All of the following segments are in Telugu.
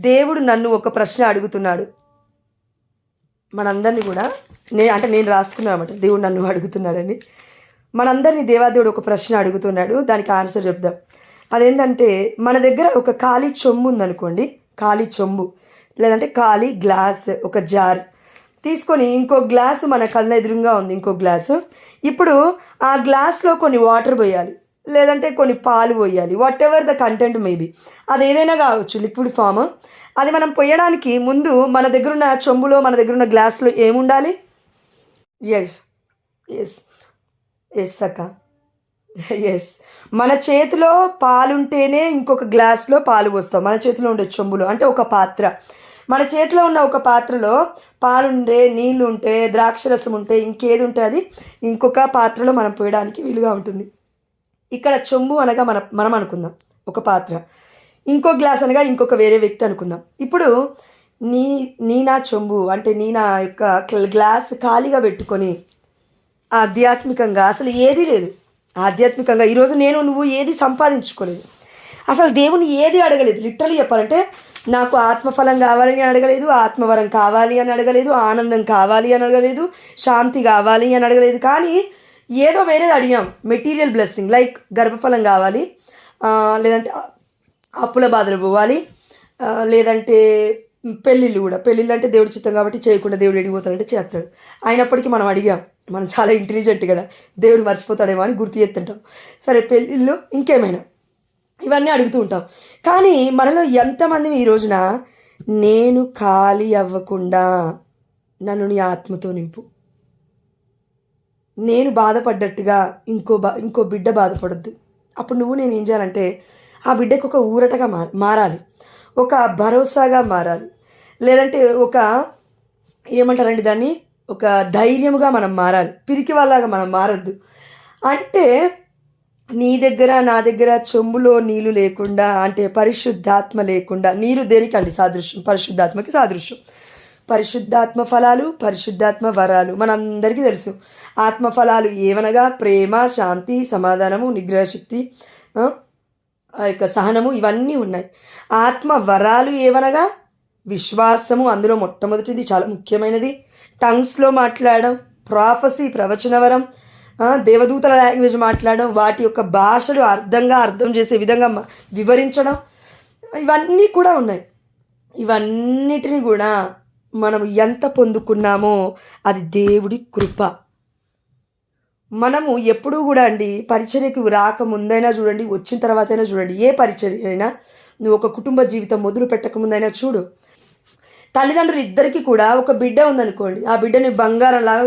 దేవుడు నన్ను ఒక ప్రశ్న అడుగుతున్నాడు. మనందరినీ కూడా నేను రాసుకున్నాను అనమాట. దేవుడు నన్ను అడుగుతున్నాడని. మనందరినీ దేవాదేవుడు ఒక ప్రశ్న అడుగుతున్నాడు. దానికి ఆన్సర్ చెప్దాం. అదేంటంటే, మన దగ్గర ఒక ఖాళీ చెంబు ఉందనుకోండి, ఖాళీ చెంబు లేదంటే ఖాళీ గ్లాస్, ఒక జార్ తీసుకొని, ఇంకో గ్లాసు మన కళ్ళ ఎదురుగా ఉంది, ఇంకో గ్లాసు. ఇప్పుడు ఆ గ్లాస్లో కొన్ని వాటర్ పోయాలి, లేదంటే కొన్ని పాలు పోయాలి, what ever the content maybe, అది ఏదైనా కావచ్చు, లిక్విడ్ ఫామ్. అది మనం పోయడానికి ముందు మన దగ్గర ఉన్న చెంబులో, మన దగ్గర ఉన్న గ్లాస్లో ఏముండాలి? ఎస్ ఎస్ ఎస్ అక్క, ఎస్. మన చేతిలో పాలుంటేనే ఇంకొక గ్లాస్లో పాలు పోస్తాం. మన చేతిలో ఉండే చెంబులో, అంటే ఒక పాత్ర, మన చేతిలో ఉన్న ఒక పాత్రలో పాలుంటే, నీళ్ళు ఉంటే, ద్రాక్షరసం ఉంటే, ఇంకేది ఉంటే అది ఇంకొక పాత్రలో మనం పోయడానికి వీలుగా ఉంటుంది. ఇక్కడ చెంబు అనగా మనం అనుకుందాం ఒక పాత్ర, ఇంకో గ్లాస్ అనగా ఇంకొక వేరే వ్యక్తి అనుకుందాం. ఇప్పుడు నా చెంబు అంటే నా యొక్క గ్లాస్ ఖాళీగా పెట్టుకొని ఆధ్యాత్మికంగా అసలు ఏదీ లేదు. ఆధ్యాత్మికంగా ఈరోజు నువ్వు ఏది సంపాదించుకోలేదు, అసలు దేవుని ఏది అడగలేదు. లిటరలీ చెప్పాలంటే, నాకు ఆత్మఫలం కావాలని అడగలేదు, ఆత్మవరం కావాలి అని అడగలేదు, ఆనందం కావాలి అని అడగలేదు, శాంతి కావాలి అని అడగలేదు. కానీ ఏదో వేరేది అడిగాం, మెటీరియల్ బ్లెస్సింగ్, లైక్ గర్భఫలం కావాలి, లేదంటే అప్పుల బాధలు పోవాలి, లేదంటే పెళ్ళిళ్ళు కూడా. పెళ్ళిళ్ళు అంటే దేవుడి చిత్తం కాబట్టి చేయకుండా దేవుడు ఎడిగిపోతాడంటే చేస్తాడు. అయినప్పటికీ మనం అడిగాం, మనం చాలా ఇంటెలిజెంట్ కదా, దేవుడు మర్చిపోతాడేమో అని గుర్తు చేస్తుంటాం. సరే, పెళ్ళిళ్ళు, ఇంకేమైనా, ఇవన్నీ అడుగుతూ ఉంటాం. కానీ మనలో ఎంతమంది ఈ రోజున, నేను ఖాళీ అవ్వకుండా నన్ను నీ ఆత్మతో నింపు, నేను బాధపడ్డట్టుగా ఇంకో బిడ్డ బాధపడద్దు. అప్పుడు నేను ఏం చేయాలంటే, ఆ బిడ్డకు ఒక ఊరటగా మారాలి, ఒక భరోసాగా మారాలి, లేదంటే ఏమంటారండి దాన్ని, ఒక ధైర్యముగా మనం మారాలి. పిరికి వాళ్ళగా మనం మారద్దు. అంటే నీ దగ్గర, నా దగ్గర చెంబులో నీళ్ళు లేకుండా, అంటే పరిశుద్ధాత్మ లేకుండా, నీరు దేనికండి సాదృశ్యం? పరిశుద్ధాత్మకి సాదృశ్యం. పరిశుద్ధాత్మ ఫలాలు, పరిశుద్ధాత్మ వరాలు మనందరికీ తెలుసు. ఆత్మ ఫలాలు ఏవనగా ప్రేమ, శాంతి, సమాధానము, నిగ్రహశక్తి, ఆ యొక్క సహనము, ఇవన్నీ ఉన్నాయి. ఆత్మ వరాలు ఏవనగా విశ్వాసము, అందులో మొట్టమొదటిది చాలా ముఖ్యమైనది, టంగ్స్లో మాట్లాడడం, ప్రాఫసీ, ప్రవచనవరం, దేవదూతల లాంగ్వేజ్ మాట్లాడడం, వాటి యొక్క భాషలు అర్థం చేసే విధంగా వివరించడం, ఇవన్నీ కూడా ఉన్నాయి. ఇవన్నిటిని కూడా మనం ఎంత పొందుకున్నామో అది దేవుడి కృప. మనము ఎప్పుడూ కూడా అండి, పరిచర్యకు రాకముందైనా చూడండి, వచ్చిన తర్వాత అయినా చూడండి, ఏ పరిచర్య అయినా, నువ్వు ఒక కుటుంబ జీవితం మొదలు పెట్టకముందైనా చూడు, తల్లిదండ్రులు ఇద్దరికీ కూడా ఒక బిడ్డ ఉందనుకోండి, ఆ బిడ్డని బంగారంలాగా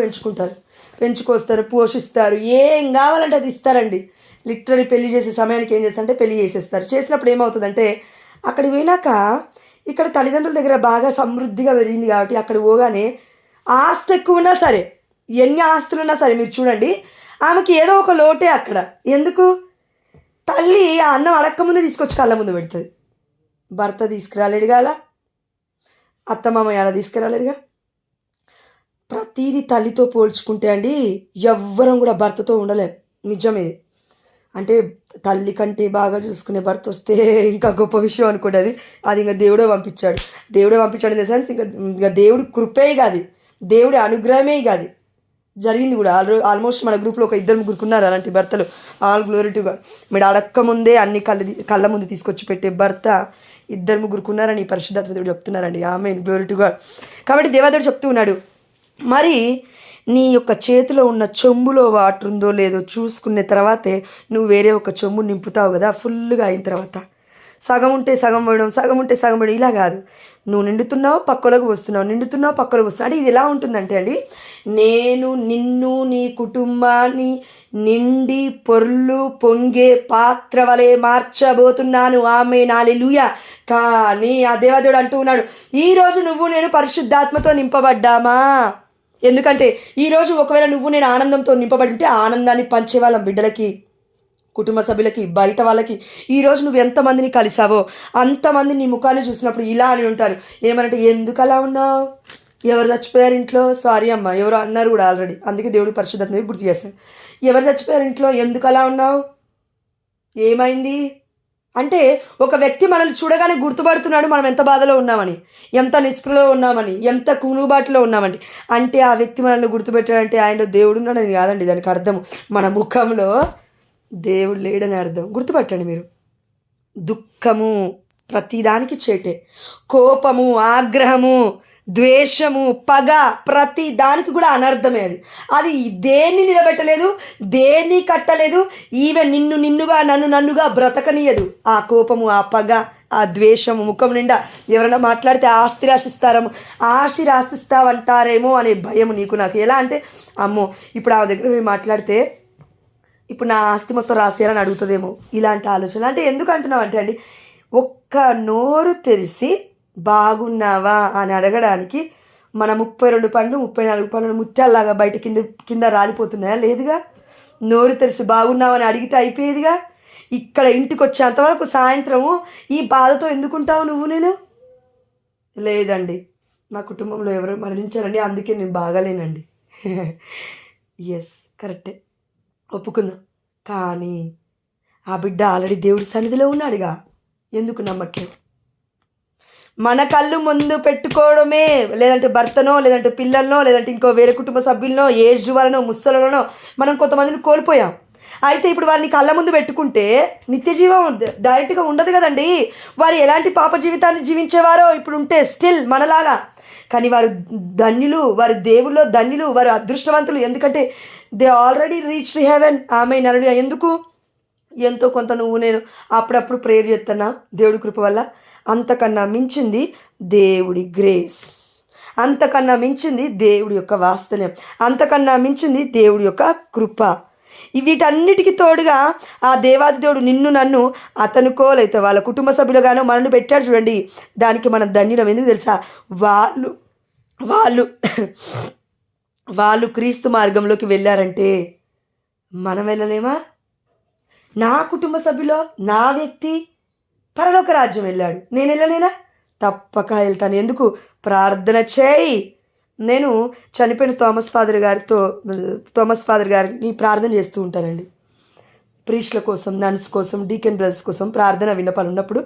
పెంచుకొస్తారు, పోషిస్తారు, ఏం కావాలంటే అది ఇస్తారండి. లిటరలీ పెళ్లి చేసే సమయానికి ఏం చేస్తారంటే పెళ్లి చేసేస్తారు. చేసినప్పుడు ఏమవుతుందంటే, అక్కడికి పోయినాక ఇక్కడ తల్లిదండ్రుల దగ్గర బాగా సమృద్ధిగా పెరిగింది కాబట్టి అక్కడ పోగానే ఆస్తి ఎక్కువ ఉన్నా సరే, ఎన్ని ఆస్తులు ఉన్నా సరే, మీరు చూడండి, ఆమెకి ఏదో ఒక లోటే అక్కడ. ఎందుకు? తల్లి ఆ అన్నం అడక్కముందే తీసుకొచ్చి కళ్ళ ముందు పెడుతుంది. భర్త తీసుకురాలేడుగా, అలా అత్తమామ అలా తీసుకురాలేరుగా. ప్రతీది తల్లితో పోల్చుకుంటే అండి, ఎవ్వరం కూడా భర్తతో ఉండలేం. నిజం ఇది. అంటే తల్లి కంటే బాగా చూసుకునే భర్త వస్తే ఇంకా గొప్ప విషయం అనుకోండి. అది ఇంకా దేవుడే పంపించాడు ఇన్ ద సెన్స్, ఇంకా దేవుడి కృపే కాదు, దేవుడి అనుగ్రహమే కాదు, జరిగింది కూడా. ఆల్మోస్ట్ మన గ్రూప్లో ఒక 2-3 ఉన్నారు అలాంటి భర్తలు. All glory to God. మీరు అడక్క ముందే అన్ని కళ్ళ ముందు తీసుకొచ్చి పెట్టే భర్త 2-3 ఉన్నారని పరిశుద్ధాత్మ దేవుడు చెప్తున్నారండి. ఆమేన్, గ్లోరీ టు గాడ్. కాబట్టి దేవదేవుడు చెప్తూ ఉన్నాడు, మరి నీ యొక్క చేతిలో ఉన్న చెంబులో వాటర్ ఉందో లేదో చూసుకున్న తర్వాతే నువ్వు వేరే ఒక చెంబు నింపుతావు కదా. ఫుల్గా అయిన తర్వాత సగం ఉంటే సగం వేయడం, సగం ఉంటే సగం వేయడం, ఇలా కాదు. నువ్వు నిండుతున్నావు, పక్కలకు వస్తున్నావు, నిండుతున్నావు, పక్కలకు వస్తున్నావు. అంటే ఇది ఎలా ఉంటుందంటే అండి, నేను నిన్ను, నీ కుటుంబాన్ని నిండి పొర్లు పొంగే పాత్ర వలె మార్చబోతున్నాను. ఆమేన్, హల్లెలూయా. కానీ ఆ దేవదేవుడు అంటూ ఉన్నాడు, ఈరోజు నేను పరిశుద్ధాత్మతో నింపబడ్డామా? ఎందుకంటే ఈరోజు ఒకవేళ నేను ఆనందంతో నింపబడి ఉంటే, ఆనందాన్ని పంచేవాళ్ళం బిడ్డలకి, కుటుంబ సభ్యులకి, బయట వాళ్ళకి. ఈరోజు నువ్వు ఎంతమందిని కలిసావో అంతమంది నీ ముఖాన్ని చూసినప్పుడు ఇలా అని ఉంటారు. ఏమనంటే, ఎందుకు అలా ఉన్నావు? ఎవరు చచ్చిపోయారు ఇంట్లో? సారీ అమ్మ, ఎవరు అన్నారు కూడా ఆల్రెడీ. అందుకే దేవుడు పరిశుద్ధాత్మని గుర్తు చేస్తాడు. ఎవరు చచ్చిపోయారు ఇంట్లో? ఎందుకు అలా ఉన్నావు? ఏమైంది? అంటే ఒక వ్యక్తి మనల్ని చూడగానే గుర్తుపడుతున్నాడు మనం ఎంత బాధలో ఉన్నామని, ఎంత నిస్పృహలో ఉన్నామని, ఎంత కునుబాటులో ఉన్నామని. అంటే ఆ వ్యక్తి మనల్ని గుర్తుపెట్టాడంటే ఆయనలో దేవుడు ఉన్నాడని కాదండి దానికి అర్థం. మన ముఖంలో దేవుడు లేడని అర్థం. గుర్తుపట్టండి మీరు. దుఃఖము ప్రతిదానికి చేటే, కోపము, ఆగ్రహము, ద్వేషము, పగ ప్రతి దానికి కూడా అనర్థమే. అది దేన్ని నిలబెట్టలేదు, దేన్ని కట్టలేదు, ఈవెన్ నిన్నుగా నన్నుగా బ్రతకనీయదు. ఆ కోపము, ఆ పగ, ఆ ద్వేషము, ముఖం నిండా ఎవరైనా మాట్లాడితే ఆస్తి రాసిస్తావంటారేమో అనే భయం నీకు నాకు. ఎలా అంటే అమ్మో ఇప్పుడు ఆ దగ్గర పోయి మాట్లాడితే ఇప్పుడు నా ఆస్తి మొత్తం రాసేయాలని అడుగుతుందేమో, ఇలాంటి ఆలోచన. అంటే ఎందుకు అంటున్నావు అంటే అండి, ఒక్క నోరు తెరిచి బాగున్నావా అని అడగడానికి మన 32 పండ్లు 34 పండ్లు ముత్యాల్లాగా బయట కింద రాలిపోతున్నాయా? లేదుగా. నోరు తెరిచి బాగున్నావా అని అడిగితే అయిపోయేదిగా. ఇక్కడ ఇంటికి వచ్చేంతవరకు సాయంత్రము ఈ బాధతో ఎందుకుంటావు నువ్వు నేను? లేదండి, మా కుటుంబంలో ఎవరు మరణించారండి, అందుకే నేను బాగాలేనండి. ఎస్, కరెక్టే, ఒప్పుకుందాం. కానీ ఆ బిడ్డ ఆల్రెడీ దేవుడి సన్నిధిలో ఉన్నాడుగా, ఎందుకు నమ్మట్లేదు? మన కళ్ళు ముందు పెట్టుకోవడమే, లేదంటే భర్తనో, లేదంటే పిల్లలనో, లేదంటే ఇంకో వేరే కుటుంబ సభ్యులనో, ఏజ్డ్ వాళ్ళనో, ముసలనో మనం కొంతమందిని కోల్పోయాం. అయితే ఇప్పుడు వారిని కళ్ళ ముందు పెట్టుకుంటే నిత్య జీవం డైరెక్ట్గా ఉండదు కదండి. వారు ఎలాంటి పాప జీవితాన్ని జీవించేవారో ఇప్పుడు ఉంటే స్టిల్ మనలాగా. కానీ వారు ధన్యులు, వారు దేవుల్లో ధన్యులు, వారు అదృష్టవంతులు. ఎందుకంటే they already reach to heaven. ఆమె నరుడు. ఎందుకు? ఎంతో కొంత నువ్వు నేను అప్పుడప్పుడు ప్రేయర్ చేస్తున్నా దేవుడి కృప వల్ల. అంతకన్నా మించింది దేవుడి గ్రేస్, అంతకన్నా మించింది దేవుడి యొక్క వాత్సల్యం, అంతకన్నా మించింది దేవుడి యొక్క కృప. వీటన్నిటికీ తోడుగా ఆ దేవాది దేవుడు నిన్ను నన్ను అతనుకో లేకపోతే వాళ్ళ కుటుంబ సభ్యులుగానో మనల్ని పెట్టాడు చూడండి. దానికి మనం ధన్యులం. ఎందుకు తెలుసా? వాళ్ళు వాళ్ళు క్రీస్తు మార్గంలోకి వెళ్ళారంటే మనం వెళ్ళలేమా? నా కుటుంబ సభ్యులో నా వ్యక్తి పరలోక రాజ్యం వెళ్ళాడు, నేను వెళ్ళలేనా? తప్పక వెళ్తాను. ఎందుకు? ప్రార్థన చేయి. నేను చనిపోయిన థామస్ ఫాదర్ గారిని ప్రార్థన చేస్తూ ఉంటానండి. ప్రీస్ట్ల కోసం, నన్స్ కోసం, డీకెన్ బ్రదర్స్ కోసం ప్రార్థన విన్నపాలు ఉన్నప్పుడు,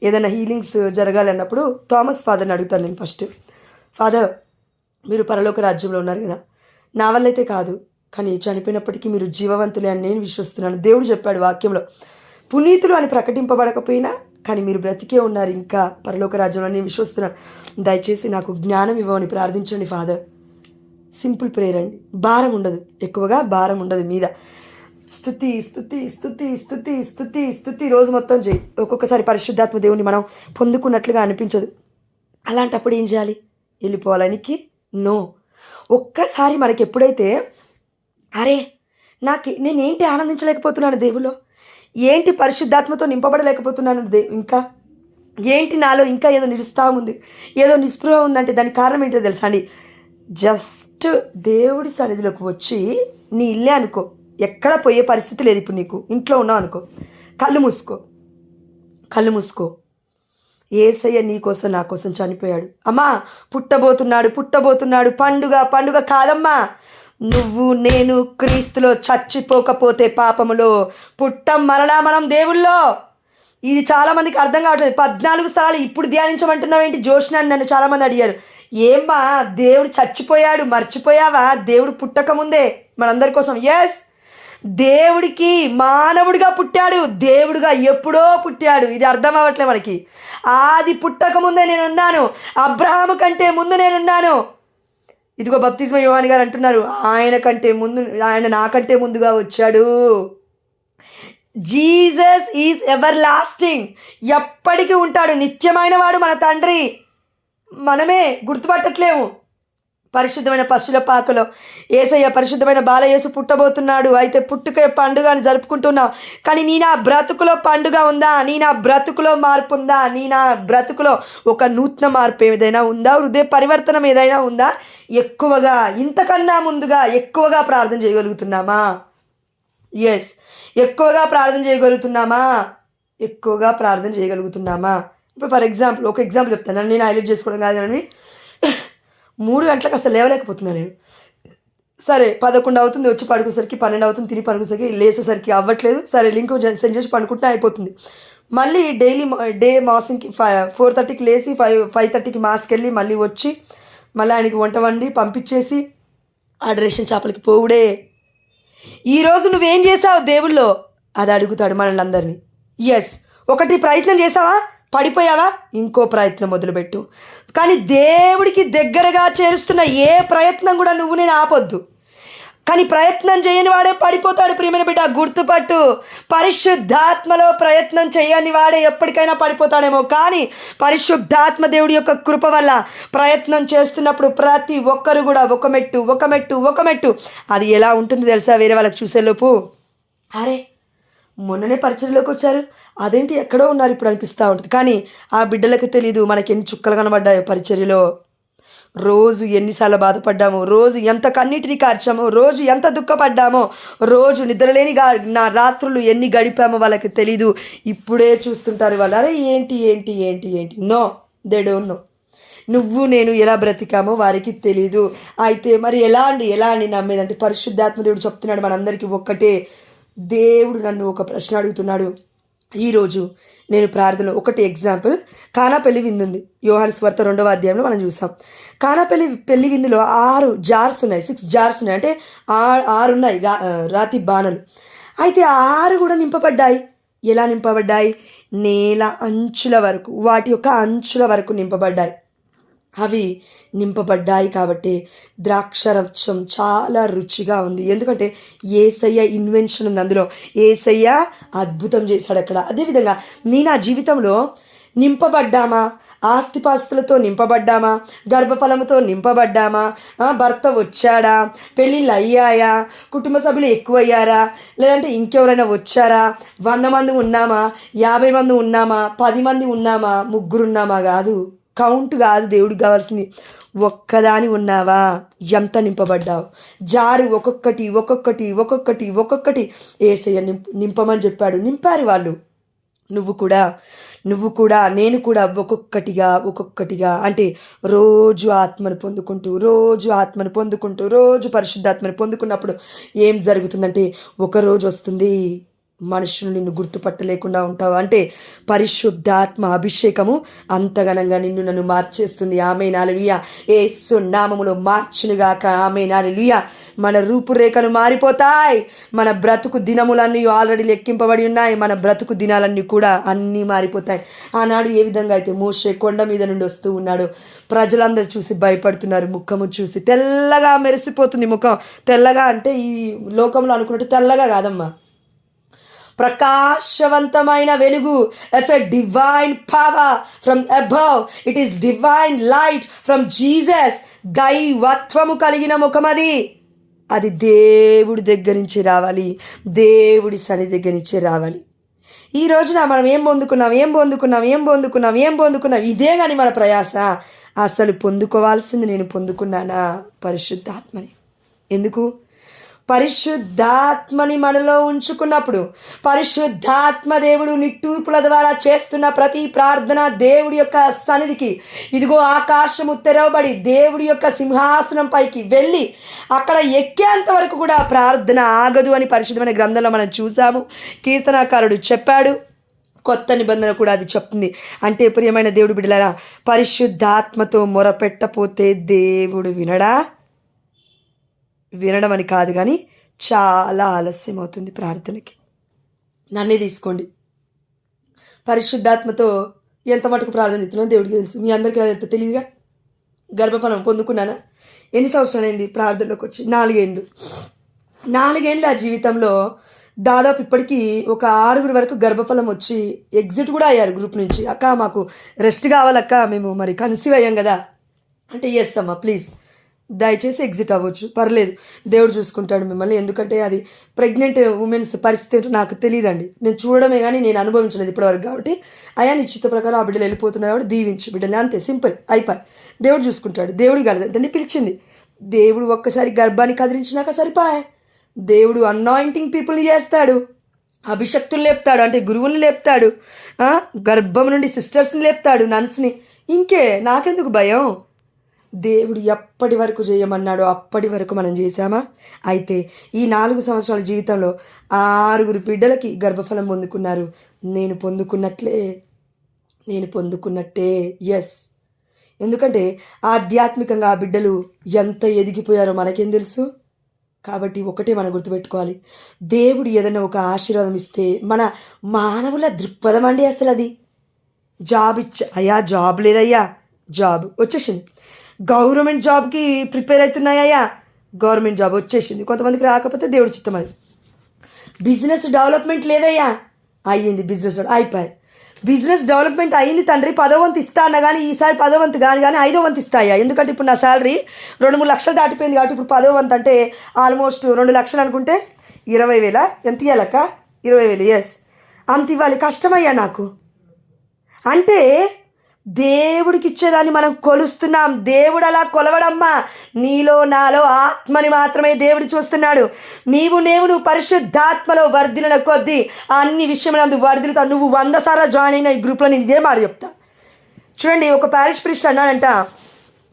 ఏదైనా హీలింగ్స్ జరగాలన్నప్పుడు థామస్ ఫాదర్ని అడుగుతాను నేను ఫస్ట్. ఫాదర్, మీరు పరలోక రాజ్యంలో ఉన్నారు కదా, నా వల్ల అయితే కాదు, కానీ చనిపోయినప్పటికీ మీరు జీవవంతులే అని నేను విశ్వస్తున్నాను. దేవుడు చెప్పాడు వాక్యంలో, పునీతులు అని ప్రకటింపబడకపోయినా కానీ మీరు బ్రతికే ఉన్నారు ఇంకా పరలోక రాజ్యంలో, నేను విశ్వస్తున్నాను. దయచేసి నాకు జ్ఞానం ఇవ్వమని ప్రార్థించండి ఫాదర్. సింపుల్ ప్రేయర్ అండి, భారం ఉండదు, ఎక్కువగా భారం ఉండదు మీద. స్తుతి స్తుతి స్తుతి స్తుతి స్తుతి స్తుతి రోజు మొత్తం చేయి. ఒక్కొక్కసారి పరిశుద్ధాత్మ దేవుని మనం పొందుకున్నట్లుగా అనిపించదు. అలాంటప్పుడు ఏం చేయాలి? వెళ్ళిపోవాలనికి నో. ఒక్కసారి మనకి ఎప్పుడైతే అరే నేనేంటి ఆనందించలేకపోతున్నాను దేవులో, ఏంటి పరిశుద్ధాత్మతో నింపబడలేకపోతున్నాను ఇంకా ఏంటి నాలో ఇంకా ఏదో నిరుత్సాహం ఉంది, ఏదో నిస్పృహ ఉందంటే దానికి కారణం ఏంటో తెలుసా అండి? జస్ట్ దేవుడి సన్నిధిలోకి వచ్చి నీ ఇల్లే అనుకో, ఎక్కడ పోయే పరిస్థితి లేదు. ఇప్పుడు నీకు ఇంట్లో ఉన్నావు అనుకో, కళ్ళు మూసుకో. యేసయ్య నీ కోసం నా కోసం చనిపోయాడు. అమ్మా పుట్టబోతున్నాడు. పండుగ కాదమ్మా. నువ్వు నేను క్రీస్తులో చచ్చిపోకపోతే పాపములో పుట్టం మరలా మనం దేవుల్లో. ఇది చాలామందికి అర్థం కావట్లేదు. 14 స్థలాలు ఇప్పుడు ధ్యానించమంటున్నావు ఏంటి జోష్నా అని నన్ను చాలామంది అడిగారు. ఏమ్మా, దేవుడు చచ్చిపోయాడు, మర్చిపోయావా? దేవుడు పుట్టక ముందే మనందరి కోసం. ఎస్, దేవుడికి మానవుడిగా పుట్టాడు, దేవుడిగా ఎప్పుడో పుట్టాడు. ఇది అర్థం అవ్వట్లే మనకి. ఆది పుట్టక ముందే నేనున్నాను, అబ్రహాము కంటే ముందు నేనున్నాను. ఇదిగో బప్తిస్మ యోహాను గారు అంటున్నారు, ఆయన నాకంటే ముందుగా వచ్చాడు. జీసస్ ఈజ్ ఎవర్ లాస్టింగ్, ఎప్పటికీ ఉంటాడు, నిత్యమైన వాడు మన తండ్రి. మనమే గుర్తుపట్టట్లేము. పరిశుద్ధమైన పశుల పాకలో యేసయ్య పరిశుద్ధమైన బాలయేసు పుట్టబోతున్నాడు. అయితే పుట్టుక పండుగని జరుపుకుంటున్నావు, కానీ నీ నా బ్రతుకులో పండుగ ఉందా? నీ నా బ్రతుకులో మార్పు ఉందా? నీ నా బ్రతుకులో ఒక నూతన మార్పు ఏదైనా ఉందా? హృదయ పరివర్తనం ఏదైనా ఉందా? ఎక్కువగా, ఇంతకన్నా ముందుగా ఎక్కువగా ప్రార్థన చేయగలుగుతున్నామా? ఎస్, ఎక్కువగా ప్రార్థన చేయగలుగుతున్నామా? ఇప్పుడు ఫర్ ఎగ్జాంపుల్ ఒక ఎగ్జాంపుల్ చెప్తాను, నేను హైలైట్ చేసుకోవడం కాదు కానీ 3 గంటలకు అసలు లేవలేకపోతున్నాను నేను. సరే 11 అవుతుంది, వచ్చి పడుకునేసరికి 12 అవుతుంది, తిరిగి పడుకునేసరికి లేసేసరికి అవ్వట్లేదు. సరే లింక్ సెండ్ చేసి పడుకుంటే అయిపోతుంది. మళ్ళీ డే మార్నింగ్కి 4:30కి లేచి 5:30కి మాస్కి వెళ్ళి మళ్ళీ వచ్చి మళ్ళీ ఆయనకి వంట వండి పంపించేసి ఆడరేషన్ చేపలకి పోవుడే. ఈరోజు నువ్వేం చేసావు దేవుళ్ళో అది అడుగుతాడు మనల్ని అందరినీ. ఎస్, ఒకటి ప్రయత్నం చేసావా, పడిపోయావా, ఇంకో ప్రయత్నం మొదలుపెట్టు. కానీ దేవుడికి దగ్గరగా చేరుస్తున్న ఏ ప్రయత్నం కూడా నువ్వు నేను ఆపొద్దు. కానీ ప్రయత్నం చేయని వాడే పడిపోతాడు. ప్రియమైన బిడ్డ గుర్తుపట్టు, పరిశుద్ధాత్మలో ప్రయత్నం చేయని వాడే ఎప్పటికైనా పడిపోతాడేమో. కానీ పరిశుద్ధాత్మ దేవుడి యొక్క కృప వల్ల ప్రయత్నం చేస్తున్నప్పుడు ప్రతి ఒక్కరు కూడా ఒక మెట్టు అది ఎలా ఉంటుంది తెలుసా, వేరే వాళ్ళకి చూసేలోపు అరే మొన్ననే పరిచర్యలోకి వచ్చారు, అదేంటి ఎక్కడో ఉన్నారు ఇప్పుడు అనిపిస్తూ ఉంటుంది. కానీ ఆ బిడ్డలకు తెలీదు మనకి ఎన్ని చుక్కలు కనబడ్డాయో పరిచర్యలో. రోజు ఎన్నిసార్లు బాధపడ్డామో, రోజు ఎంత కన్నీటిని కార్చామో, రోజు ఎంత దుఃఖపడ్డామో, రోజు నిద్రలేని నా రాత్రులు ఎన్ని గడిపామో వాళ్ళకి తెలీదు. ఇప్పుడే చూస్తుంటారు వాళ్ళు, అరే ఏంటి. No, they don't know. నువ్వు నేను ఎలా బ్రతికామో వారికి తెలీదు. అయితే మరి ఎలా అండి నమ్మేదంటే, పరిశుద్ధాత్మ దేవుడు చెప్తున్నాడు మనందరికీ ఒక్కటే. దేవుడు నన్ను ఒక ప్రశ్న అడుగుతున్నాడు ఈరోజు. నేను ప్రార్థనలో ఒకటి ఎగ్జాంపుల్, కానా పెళ్లి విందు ఉంది, యోహాను సువార్త 2వ అధ్యాయంలో మనం చూసాం. కానా పెళ్లి విందులో 6 జార్స్ ఉన్నాయి, 6 జార్స్ ఉన్నాయి, అంటే 6 ఉన్నాయి రాతి బాణలు. అయితే 6 కూడా నింపబడ్డాయి. ఎలా నింపబడ్డాయి? నేల అంచుల వరకు, వాటి యొక్క అంచుల వరకు నింపబడ్డాయి. అవి నింపబడ్డాయి కాబట్టి ద్రాక్షరసం చాలా రుచిగా ఉంది. ఎందుకంటే యేసయ్య ఇన్వెన్షన్ ఉంది అందులో, యేసయ్య అద్భుతం చేశాడు అక్కడ. అదేవిధంగా నా జీవితంలో నింపబడ్డామా? ఆస్తిపాస్తులతో నింపబడ్డామా? గర్భఫలముతో నింపబడ్డామా? భర్త వచ్చాడా? పెళ్ళిళ్ళు అయ్యాయా? కుటుంబ సభ్యులు ఎక్కువయ్యారా? లేదంటే ఇంకెవరైనా వచ్చారా? 100 మంది ఉన్నామా? 50 మంది ఉన్నామా? 10 మంది ఉన్నామా? 3 ఉన్నామా? కాదు, కౌంట్ కాదు దేవుడికి కావాల్సింది. ఒక్కదాని ఉన్నావా? ఎంత నింపబడ్డావు? జారు ఒక్కొక్కటి యేసయ్య నింపమని చెప్పాడు. నింపారు వాళ్ళు. నువ్వు కూడా నేను కూడా ఒక్కొక్కటిగా అంటే రోజు ఆత్మను పొందుకుంటూ రోజు పరిశుద్ధాత్మను పొందుకున్నప్పుడు ఏం జరుగుతుందంటే, ఒకరోజు వస్తుంది మనుషులు నిన్ను గుర్తుపట్టలేకుండా ఉంటావు. అంటే పరిశుద్ధాత్మ అభిషేకము అంతగనంగా నన్ను మార్చేస్తుంది. ఆమేన్, హల్లెలూయా. యేసు నామములో మార్చునుగాక. ఆమేన్, హల్లెలూయా. మన రూపురేఖలు మారిపోతాయి. మన బ్రతుకు దినములన్నీ ఆల్రెడీ లెక్కింపబడి ఉన్నాయి. మన బ్రతుకు దినాలన్నీ కూడా అన్నీ మారిపోతాయి. ఆనాడు ఏ విధంగా అయితే మోషే కొండ మీద నుండి వస్తూ ఉన్నాడు, ప్రజలందరూ చూసి భయపడుతున్నారు. ముఖము చూసి తెల్లగా మెరిసిపోతుంది. ముఖం తెల్లగా అంటే ఈ లోకంలో అనుకున్నట్టు తెల్లగా కాదమ్మా, ప్రకాశవంతమైన వెలుగు. That's a divine power from above. It is divine light from Jesus. దైవత్వము కలిగిన ముఖం అది దేవుడి దగ్గర నుంచి రావాలి, దేవుడి సన్నిధి దగ్గర నుంచి రావాలి. ఈ రోజున మనం ఏం పొందుకున్నాం? ఇదే కానీ మన ప్రయాస. అసలు పొందుకోవాల్సింది నేను పొందుకున్నానా? పరిశుద్ధాత్మని. ఎందుకు? పరిశుద్ధాత్మని మనలో ఉంచుకున్నప్పుడు, పరిశుద్ధాత్మ దేవుడు నిట్టూర్పుల ద్వారా చేస్తున్న ప్రతి ప్రార్థన దేవుడి యొక్క సన్నిధికి, ఇదిగో ఆకాశము తెరవబడి దేవుడి యొక్క సింహాసనం పైకి వెళ్ళి అక్కడ ఎక్కేంత వరకు కూడా ప్రార్థన ఆగదు అని పరిశుద్ధమైన గ్రంథంలో మనం చూసాము. కీర్తనాకారుడు చెప్పాడు, కొత్త నిబంధన కూడా అది చెప్తుంది. అంటే ప్రియమైన దేవుడు బిడ్డలారా, పరిశుద్ధాత్మతో మొరపెట్టపోతే దేవుడు వినడం అని కాదు, కానీ చాలా ఆలస్యం అవుతుంది ప్రార్థనకి. నన్నే తీసుకోండి, పరిశుద్ధాత్మతో ఎంత మటుకు ప్రార్థన ఇస్తున్నానో దేవుడికి తెలుసు. మీ అందరికీ ఎంత తెలియదుగా. గర్భఫలం పొందుకున్నానా? ఎన్ని సంవత్సరాలైంది ప్రార్థనలోకి వచ్చి? 4 ఏళ్ళు. 4 ఏళ్ళ జీవితంలో దాదాపు ఇప్పటికీ ఒక 6 వరకు గర్భఫలం వచ్చి ఎగ్జిట్ కూడా అయ్యారు గ్రూప్ నుంచి. అక్క మాకు రెస్ట్ కావాలక్క, మేము మరి కన్సీవ్ అయ్యాం కదా అంటే, ఎస్ అమ్మా ప్లీజ్ దయచేసి ఎగ్జిట్ అవ్వచ్చు, పర్లేదు, దేవుడు చూసుకుంటాడు మిమ్మల్ని. ఎందుకంటే అది ప్రెగ్నెంట్ ఉమెన్స్ పరిస్థితి నాకు తెలియదండి, నేను చూడడమే కానీ నేను అనుభవించలేదు ఇప్పటివరకు. కాబట్టి అయా నిశ్చిత ప్రకారం ఆ బిడ్డలు వెళ్ళిపోతున్నారు కాబట్టి దీవించు బిడ్డలు, అంతే, సింపుల్, అయిపోయి. దేవుడు చూసుకుంటాడు. దేవుడు కలదంటే పిలిచింది దేవుడు. ఒక్కసారి గర్భాన్ని కదిలించినాక సరిపోయా. దేవుడు అనాయింటింగ్ పీపుల్ని చేస్తాడు, అభిషక్తులు లేపుతాడు, అంటే గురువుల్ని లేపుతాడు, గర్భం నుండి సిస్టర్స్ని లేపుతాడు, నన్స్ని. ఇంకే నాకెందుకు భయం? దేవుడు ఎప్పటి వరకు చేయమన్నాడో అప్పటి వరకు మనం చేశామా? అయితే ఈ 4 సంవత్సరాల జీవితంలో 6 బిడ్డలకి గర్భఫలం పొందుకున్నారు. నేను పొందుకున్నట్టే. ఎస్, ఎందుకంటే ఆధ్యాత్మికంగా ఆ బిడ్డలు ఎంత ఎదిగిపోయారో మనకేం తెలుసు. కాబట్టి ఒకటే మనం గుర్తుపెట్టుకోవాలి, దేవుడు ఏదైనా ఒక ఆశీర్వాదం ఇస్తే మన మానవుల దృక్పథం అండి అసలు అది. అయ్యా జాబ్ లేదయ్యా, జాబ్ వచ్చేసింది. గవర్నమెంట్ జాబ్కి ప్రిపేర్ అవుతున్నాయ్యా, గవర్నమెంట్ జాబ్ వచ్చేసింది. కొంతమందికి రాకపోతే దేవుడి చిత్తం అది. బిజినెస్ డెవలప్మెంట్ లేదయ్యా, అయ్యింది బిజినెస్ అయిపోయాయి. బిజినెస్ డెవలప్మెంట్ అయ్యింది తండ్రి, 10వ వంతు ఇస్తా అన్న కానీ ఈసారి 10వ వంతు కానీ 5వ వంతు ఇస్తాయా? ఎందుకంటే ఇప్పుడు నా శాలరీ 2-3 లక్షలు దాటిపోయింది కాబట్టి ఇప్పుడు 10వ వంతు అంటే ఆల్మోస్ట్ 2 లక్షలు అనుకుంటే 20,000 ఎంత ఇవ్వాలక్క? 20,000. ఎస్, అంత ఇవ్వాలి. కష్టమయ్యా నాకు అంటే దేవుడికి ఇచ్చేదాన్ని మనం కొలుస్తున్నాం. దేవుడు అలా కొలవడమ్మా, నీలో నాలో ఆత్మని మాత్రమే దేవుడు చూస్తున్నాడు. నువ్వు పరిశుద్ధాత్మలో వర్ధిలిన కొద్దీ అన్ని విషయములందు వర్ధిలుతా. నువ్వు 100 సార్లు జాయిన్ అయిన ఈ గ్రూప్లో నేను ఇదే మాట చెప్తా. చూడండి, ఒక ప్యారిష్ ప్రీస్ట్ అన్నాడంట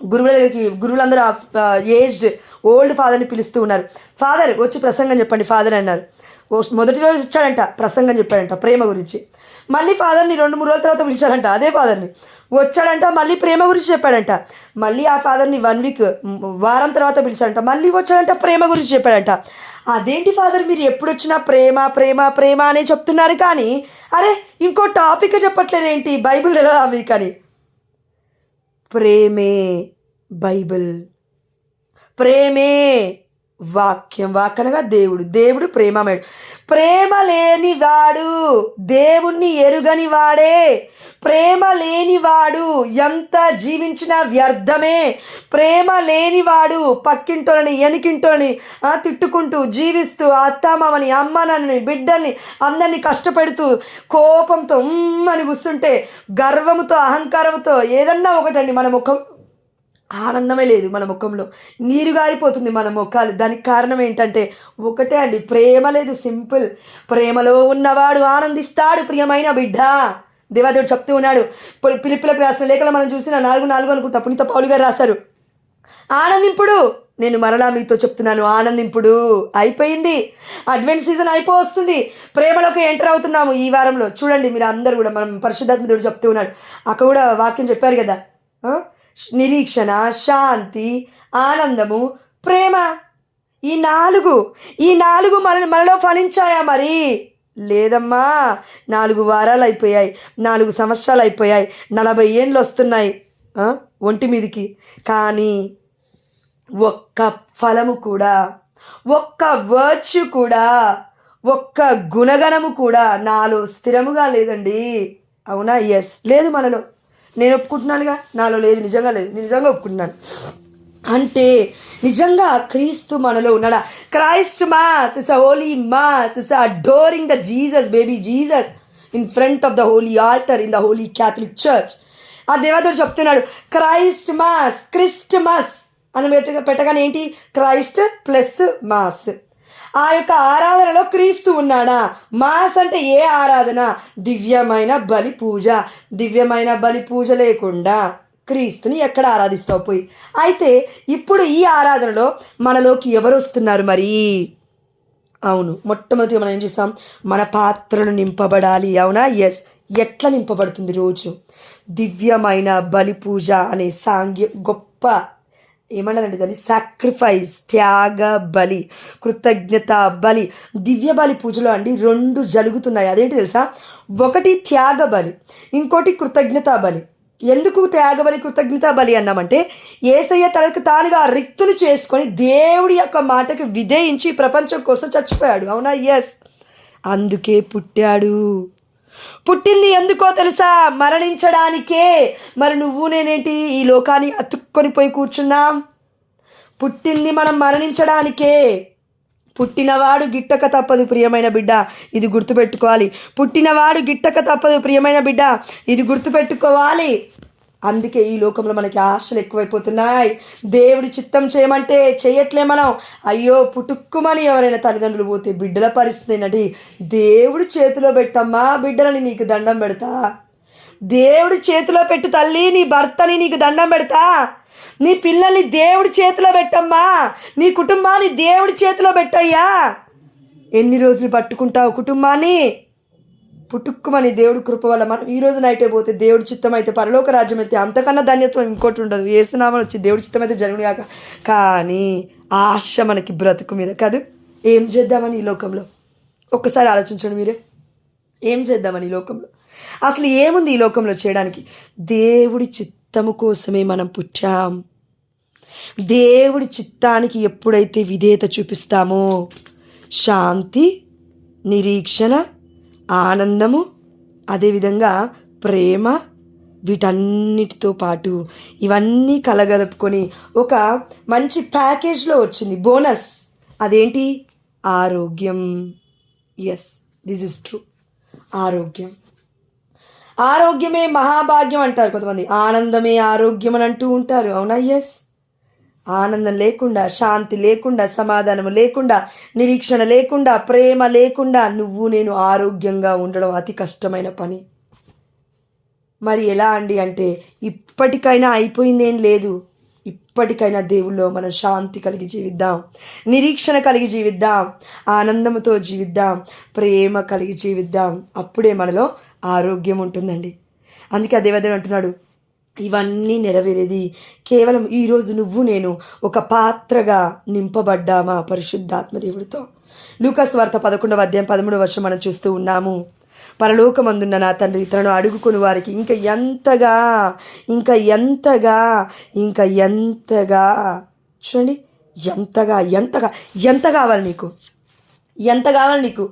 గురువుల దగ్గరికి. గురువులందరూ ఏజ్డ్ ఓల్డ్ ఫాదర్ని పిలుస్తూ ఉన్నారు. ఫాదర్ వచ్చి ప్రసంగం చెప్పండి ఫాదర్ అన్నారు. మొదటి రోజు ఇచ్చాడంట, ప్రసంగం చెప్పాడంట ప్రేమ గురించి. మళ్ళీ ఫాదర్ని 2-3 రోజుల తర్వాత పిలిచాడంట, అదే ఫాదర్ని వచ్చాడంట, మళ్ళీ ప్రేమ గురించి చెప్పాడంట. మళ్ళీ ఆ ఫాదర్ని 1 వీక్ వారం తర్వాత పిలిచాడంట, మళ్ళీ వచ్చాడంట, ప్రేమ గురించి చెప్పాడంట. అదేంటి ఫాదర్ మీరు ఎప్పుడు వచ్చినా ప్రేమ ప్రేమ ప్రేమ అనే చెప్తున్నారు కానీ అరే ఇంకో టాపిక్ చెప్పట్లేదు ఏంటి? బైబిల్ ఎలా మీకు అని. ప్రేమే బైబిల్, ప్రేమే వాక్యం. వాక్కనగా దేవుడు ప్రేమమయుడు. ప్రేమ లేనివాడు దేవుణ్ణి ఎరుగని వాడే. ప్రేమ లేనివాడు ఎంత జీవించినా వ్యర్థమే. ప్రేమ లేనివాడు పక్కింటోని ఎనికింటోని తిట్టుకుంటూ జీవిస్తూ అత్తమ్మని అమ్మనని బిడ్డల్ని అందరినీ కష్టపెడుతూ కోపంతో అని కూస్తుంటే గర్వముతో అహంకారంతో ఏదన్నా ఒకటండి మన ముఖం ఆనందమే లేదు, మన ముఖంలో నీరు గారిపోతుంది మన ముఖాలు. దానికి కారణం ఏంటంటే ఒకటే అండి, ప్రేమ లేదు. సింపుల్. ప్రేమలో ఉన్నవాడు ఆనందిస్తాడు ప్రియమైన బిడ్డ. దేవాదేవుడు చెప్తూ ఉన్నాడు. పిలిపిలకు రాసిన లేఖలో మనం చూసిన 4:4 అనుకుంటా పునీత పౌలు గారు రాశారు, ఆనందింపుడు. నేను మరలా మీతో చెప్తున్నాను, ఆనందింపుడు. అయిపోయింది, అడ్వెంట్ సీజన్ అయిపోతుంది, ప్రేమలోకి ఎంటర్ అవుతున్నాము ఈ వారంలో. చూడండి మీరు అందరూ కూడా, మనం పరిశుద్ధాత్మ దేవుడు చెప్తూ ఉన్నాడు, అక్కడ కూడా వాక్యం చెప్పారు కదా, నిరీక్షణ, శాంతి, ఆనందము, ప్రేమ. ఈ నాలుగు మనలో ఫలించాయా? మరి లేదమ్మా. 4 వారాలు అయిపోయాయి, 4 సంవత్సరాలు అయిపోయాయి, 40 ఏండ్లు వస్తున్నాయి ఒంటి మీదికి. కానీ ఒక్క ఫలము కూడా, ఒక్క వర్చ్యూ కూడా, ఒక్క గుణగణము కూడా నాలో స్థిరముగా లేదండి. అవునా? ఎస్, లేదు మనలో. నేను ఒప్పుకుంటున్నానుగా, నాలో లేదు, నిజంగా లేదు, నేను నిజంగా ఒప్పుకుంటున్నాను. అంటే నిజంగా క్రీస్తు మనలో ఉన్నాడా? Christ mass is a holy mass, is adoring the Jesus, baby Jesus in front of the holy altar in the holy Catholic church. ఆ దేవదేవుడు చెప్తున్నాడు క్రైస్ట్ మాస్, క్రిస్టమస్ అని పెట్టగానే ఏంటి? Christ plus mass. ఆ యొక్క ఆరాధనలో క్రీస్తు ఉన్నాడా? మాస్ అంటే ఏ ఆరాధన? దివ్యమైన బలి పూజ. దివ్యమైన బలి పూజ లేకుండా క్రీస్తుని ఎక్కడ ఆరాధిస్తావు పోయి? అయితే ఇప్పుడు ఈ ఆరాధనలో మనలోకి ఎవరు వస్తున్నారు మరి? అవును, మొట్టమొదటిగా మనం ఏం చేస్తాం? మన పాత్రలు నింపబడాలి. అవునా? ఎస్. ఎట్లా నింపబడుతుంది? రోజు దివ్యమైన బలి పూజ అనే గొప్ప ఏమన్నారంటే దాన్ని సాక్రిఫైస్, త్యాగ బలి, కృతజ్ఞత బలి. దివ్య బలి పూజలో అండి 2 జరుగుతున్నాయి. అదేంటి తెలుసా? ఒకటి త్యాగ బలి, ఇంకోటి కృతజ్ఞత బలి. ఎందుకు త్యాగబలి కృతజ్ఞత బలి అన్నామంటే యేసయ్య తనకు తానుగా రిక్తును చేసుకొని దేవుడి యొక్క మాటకి విధేయించి ప్రపంచం కోసం చచ్చిపోయాడు. అవునా? ఎస్. అందుకే పుట్టాడు. పుట్టింది ఎందుకో తెలుసా? మరణించడానికే. మరి నువ్వు నేనేంటి ఈ లోకాన్ని అతుక్కొని పోయి కూర్చున్నాం? పుట్టింది మనం మరణించడానికే. పుట్టినవాడు గిట్టక తప్పదు ప్రియమైన బిడ్డ, ఇది గుర్తుపెట్టుకోవాలి. పుట్టినవాడు గిట్టక తప్పదు ప్రియమైన బిడ్డ, ఇది గుర్తుపెట్టుకోవాలి. అందుకే ఈ లోకంలో మనకి ఆశలు ఎక్కువైపోతున్నాయి. దేవుడి చిత్తం చేయమంటే చేయట్లే మనం. అయ్యో పుట్టుక్కుమని ఎవరైనా తల్లిదండ్రులు పోతే బిడ్డల పరిస్థితి ఏంటంటే దేవుడి చేతిలో పెట్టమ్మా బిడ్డలని, నీకు దండం పెడతా, దేవుడి చేతిలో పెట్టు తల్లి. నీ భర్తని నీకు దండం పెడతా. నీ పిల్లల్ని దేవుడి చేతిలో పెట్టమ్మా. నీ కుటుంబాన్ని దేవుడి చేతిలో పెట్టయ్యా. ఎన్ని రోజులు పట్టుకుంటావు కుటుంబాన్ని? పుట్టుక్కుమని దేవుడి కృప వల్ల మనం ఈ రోజు నైట్ అయిపోతే దేవుడి చిత్తం అయితే పరలోక రాజ్యం అయితే అంతకన్నా ధన్యత్వం ఇంకోటి ఉండదు. ఏసునామని వచ్చి దేవుడి చిత్తం అయితే జరుగును కాక. కానీ ఆశ మనకి బ్రతుకు మీద కాదు. ఏం చేద్దామని ఈ లోకంలో ఒక్కసారి ఆలోచించండి మీరే. ఏం చేద్దామని ఈ లోకంలో? అసలు ఏముంది ఈ లోకంలో చేయడానికి? దేవుడి చిత్తము కోసమే మనం పుట్టాం. దేవుడి చిత్తానికి ఎప్పుడైతే విధేయత చూపిస్తామో శాంతి, నిరీక్షణ, ఆనందము, అదేవిధంగా ప్రేమ, వీటన్నిటితో పాటు ఇవన్నీ కలగలుపుకొని ఒక మంచి ప్యాకేజ్లో వచ్చింది బోనస్. అదేంటి? ఆరోగ్యం. Yes, this is true. ఆరోగ్యం. ఆరోగ్యమే మహాభాగ్యం అంటారు కొంతమంది. ఆనందమే ఆరోగ్యం అని అంటూ ఉంటారు. అవునా? ఎస్. ఆనందం లేకుండా, శాంతి లేకుండా, సమాధానం లేకుండా, నిరీక్షణ లేకుండా, ప్రేమ లేకుండా నువ్వు నేను ఆరోగ్యంగా ఉండడం అతి కష్టమైన పని. మరి ఎలా అండి అంటే, ఇప్పటికైనా అయిపోయిందేం లేదు. ఇప్పటికైనా దేవుల్లో మనం శాంతి కలిగి జీవిద్దాం, నిరీక్షణ కలిగి జీవిద్దాం, ఆనందంతో జీవిద్దాం, ప్రేమ కలిగి జీవిద్దాం. అప్పుడే మనలో ఆరోగ్యం ఉంటుందండి. అందుకే దేవదేవుడు అంటున్నాడు, ఇవన్నీ నెరవేరేది కేవలం ఈరోజు నువ్వు నేను ఒక పాత్రగా నింపబడ్డామా పరిశుద్ధాత్మ దేవుడితో. లూకాసు వార్త 11వ అధ్యాయం 13వ వచనం మనం చూస్తూ ఉన్నాము. పరలోకమందున్న నా తండ్రి తనను అడుగుకొని వారికి ఇంకా ఎంతగా ఇంకా ఎంతగా ఇంకా ఎంతగా, చూడండి, ఎంతగా ఎంతగా ఎంత కావాలి నీకు? ఎంత కావాలి నీకు?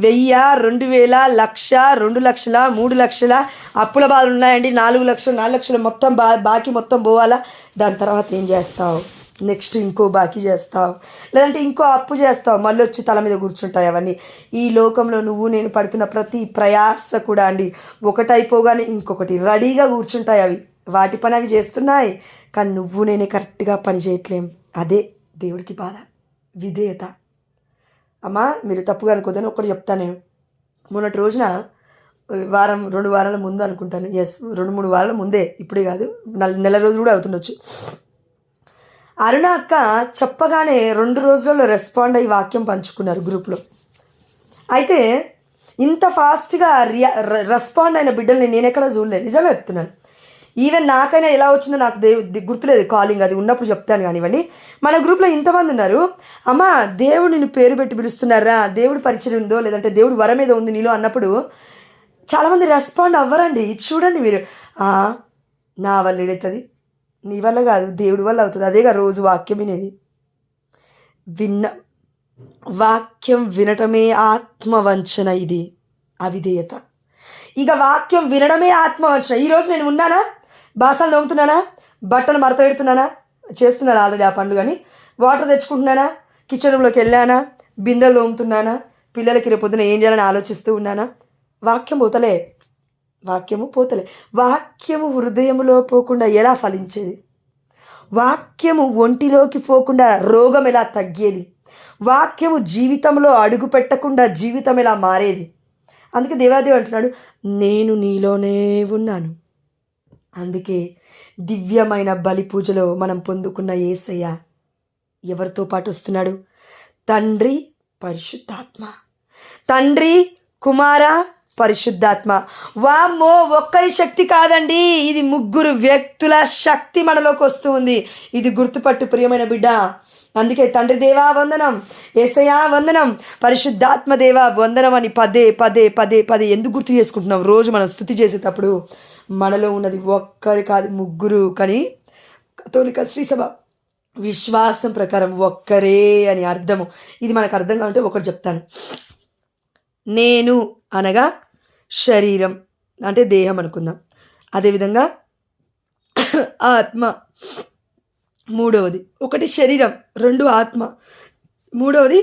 1000, 2000, 1,00,000, 2,00,000, 3,00,000 అప్పుల బాధలు ఉన్నాయండి. 4,00,000, 4,00,000 మొత్తం బాకీ మొత్తం పోవాలా? దాని తర్వాత ఏం చేస్తావు? నెక్స్ట్ ఇంకో బాకీ చేస్తావు, లేదంటే ఇంకో అప్పు చేస్తావు, మళ్ళీ వచ్చి తల మీద కూర్చుంటాయి అవన్నీ. ఈ లోకంలో నువ్వు నేను పడుతున్న ప్రతి ప్రయాస కూడా అండి ఒకటైపోగానే ఇంకొకటి రెడీగా కూర్చుంటాయి. అవి వాటి పని అవి చేస్తున్నాయి, కానీ నువ్వు నేనే కరెక్ట్గా పని చేయట్లేం. అదే దేవుడికి బాధ. విధేయత. అమ్మా మీరు తప్పుగా అనుకోదని ఒక్కటి చెప్తాను నేను. మొన్నటి రోజున వారం 2 వారాల ముందు అనుకుంటాను, ఎస్ 2-3 వారాల ముందే, ఇప్పుడే కాదు, నెల రోజులు కూడా అవుతుండొచ్చు. అరుణ అక్క చెప్పగానే 2 రోజులలో రెస్పాండ్ అయ్యి వాక్యం పంచుకున్నారు గ్రూప్లో. అయితే ఇంత ఫాస్ట్గా రెస్పాండ్ అయిన బిడ్డల్ని నేను ఎక్కడ చూడలేదు. నిజమే చెప్తున్నాను. ఈవెన్ నాకైనా ఎలా వచ్చిందో నాకు గుర్తులేదు. కాలింగ్ అది ఉన్నప్పుడు చెప్తాను కానివ్వండి. మన గ్రూప్లో ఇంతమంది ఉన్నారు. అమ్మ దేవుడు నిన్ను పేరు పెట్టి పిలుస్తున్నారా, దేవుడు పరిచయం ఉందో లేదంటే దేవుడు వరం ఏదో ఉంది నీలో అన్నప్పుడు చాలామంది రెస్పాండ్ అవ్వరండి. చూడండి మీరు, నా వల్ల ఏడవుతుంది, నీ వల్ల కాదు దేవుడి వల్ల అవుతుంది. అదేగా రోజు వాక్యం వినేది. వాక్యం వినటమే ఆత్మవంచన. ఇది అవిధేయత. ఇక వాక్యం వినడమే ఆత్మవంచన. ఈరోజు నేను ఉన్నానా? బాసలు తోముతున్నానా? బట్టలు మడత పెడుతున్నానా? చేస్తున్నాను ఆల్రెడీ ఆ పనులు. కానీ వాటర్ తెచ్చుకుంటున్నానా? కిచెన్ రూమ్లోకి వెళ్ళానా? బిందెలు తోముతున్నానా? పిల్లలకి రేపొద్దున ఏం చేయాలని ఆలోచిస్తూ ఉన్నానా? వాక్యం పోతలే. వాక్యము హృదయంలో పోకుండా ఎలా ఫలించేది? వాక్యము ఒంటిలోకి పోకుండా రోగం ఎలా తగ్గేది? వాక్యము జీవితంలో అడుగు పెట్టకుండా జీవితం ఎలా మారేది? అందుకే దేవాదేవి అంటున్నాడు, నేను నీలోనే ఉన్నాను. అందుకే దివ్యమైన బలి పూజలో మనం పొందుకున్న యేసయ్య ఎవరితో పాటు వస్తున్నాడు? తండ్రి, పరిశుద్ధాత్మ. తండ్రి, కుమార, పరిశుద్ధాత్మ. వామ్మో, ఒక్కరి శక్తి కాదండి, ఇది 3 వ్యక్తుల శక్తి మనలోకి వస్తూ ఉంది. ఇది గుర్తుపట్టు ప్రియమైన బిడ్డ. అందుకే తండ్రి దేవా వందనం, యేసయ్యా వందనం, పరిశుద్ధాత్మ దేవా వందనం అని పదే పదే పదే పదే ఎందుకు గుర్తు చేసుకుంటున్నాం? రోజు మనం స్తుతి చేసేటప్పుడు మనలో ఉన్నది ఒక్కరి కాదు 3. కానీ కథోలిక శ్రీసభ విశ్వాసం ప్రకారం ఒక్కరే అని అర్థము. ఇది మనకు అర్థం కావాలంటే ఒకటి చెప్తాను. నేను అనగా శరీరం అంటే దేహం అనుకుందాం. అదేవిధంగా ఆత్మ 3వది. 1 శరీరం, 2 ఆత్మ, 3వది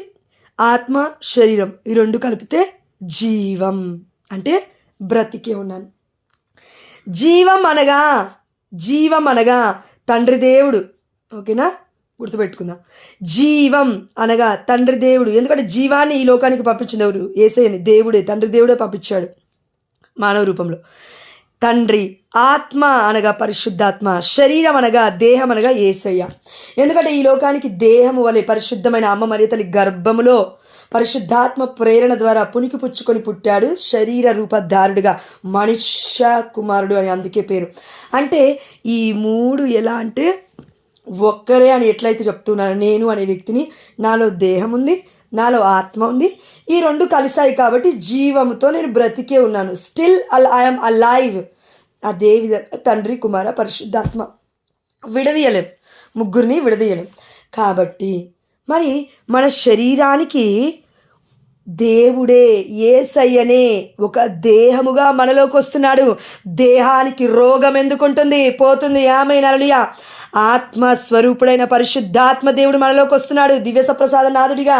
ఆత్మ శరీరం. ఈ 2 కలిపితే జీవం అంటే బ్రతికే ఉన్నాను. జీవం అనగా తండ్రి దేవుడు. ఓకేనా? గుర్తుపెట్టుకుందాం. జీవం అనగా తండ్రి దేవుడు. ఎందుకంటే జీవాన్ని ఈ లోకానికి పంపించింది ఎవరు? యేసయ్యని. దేవుడే, తండ్రి దేవుడే పంపించాడు మానవ రూపంలో. తండ్రి, ఆత్మ అనగా పరిశుద్ధాత్మ, శరీరం అనగా దేహం అనగా యేసయ్య. ఎందుకంటే ఈ లోకానికి దేహము వలె పరిశుద్ధమైన అమ్మ మరియ తల్లి గర్భములో పరిశుద్ధాత్మ ప్రేరణ ద్వారా పునికి పుచ్చుకొని పుట్టాడు శరీర రూపధారుడిగా, మనుష్య కుమారుడు అని అందుకే పేరు. అంటే ఈ మూడు ఎలా అంటే ఒక్కరే అని ఎట్లయితే చెప్తున్నాను, నేను అనే వ్యక్తిని, నాలో దేహం ఉంది, నాలో ఆత్మ ఉంది, ఈ రెండు కలిసాయి కాబట్టి జీవముతో నేను బ్రతికే ఉన్నాను. Still I'm alive. అదే విధంగా తండ్రి, కుమార, పరిశుద్ధాత్మ విడదీయలేం, ముగ్గురిని విడదీయలేం. కాబట్టి మరి మన శరీరానికి దేవుడే, యేసయ్యనే ఒక దేహముగా మనలోకి వస్తున్నాడు. దేహానికి రోగం ఎందుకుంటుంది? పోతుంది. ఆమేన్, హల్లెలూయా. ఆత్మస్వరూపుడైన పరిశుద్ధాత్మ దేవుడు మనలోకి వస్తున్నాడు దివ్య సప్రసాద నాథుడిగా.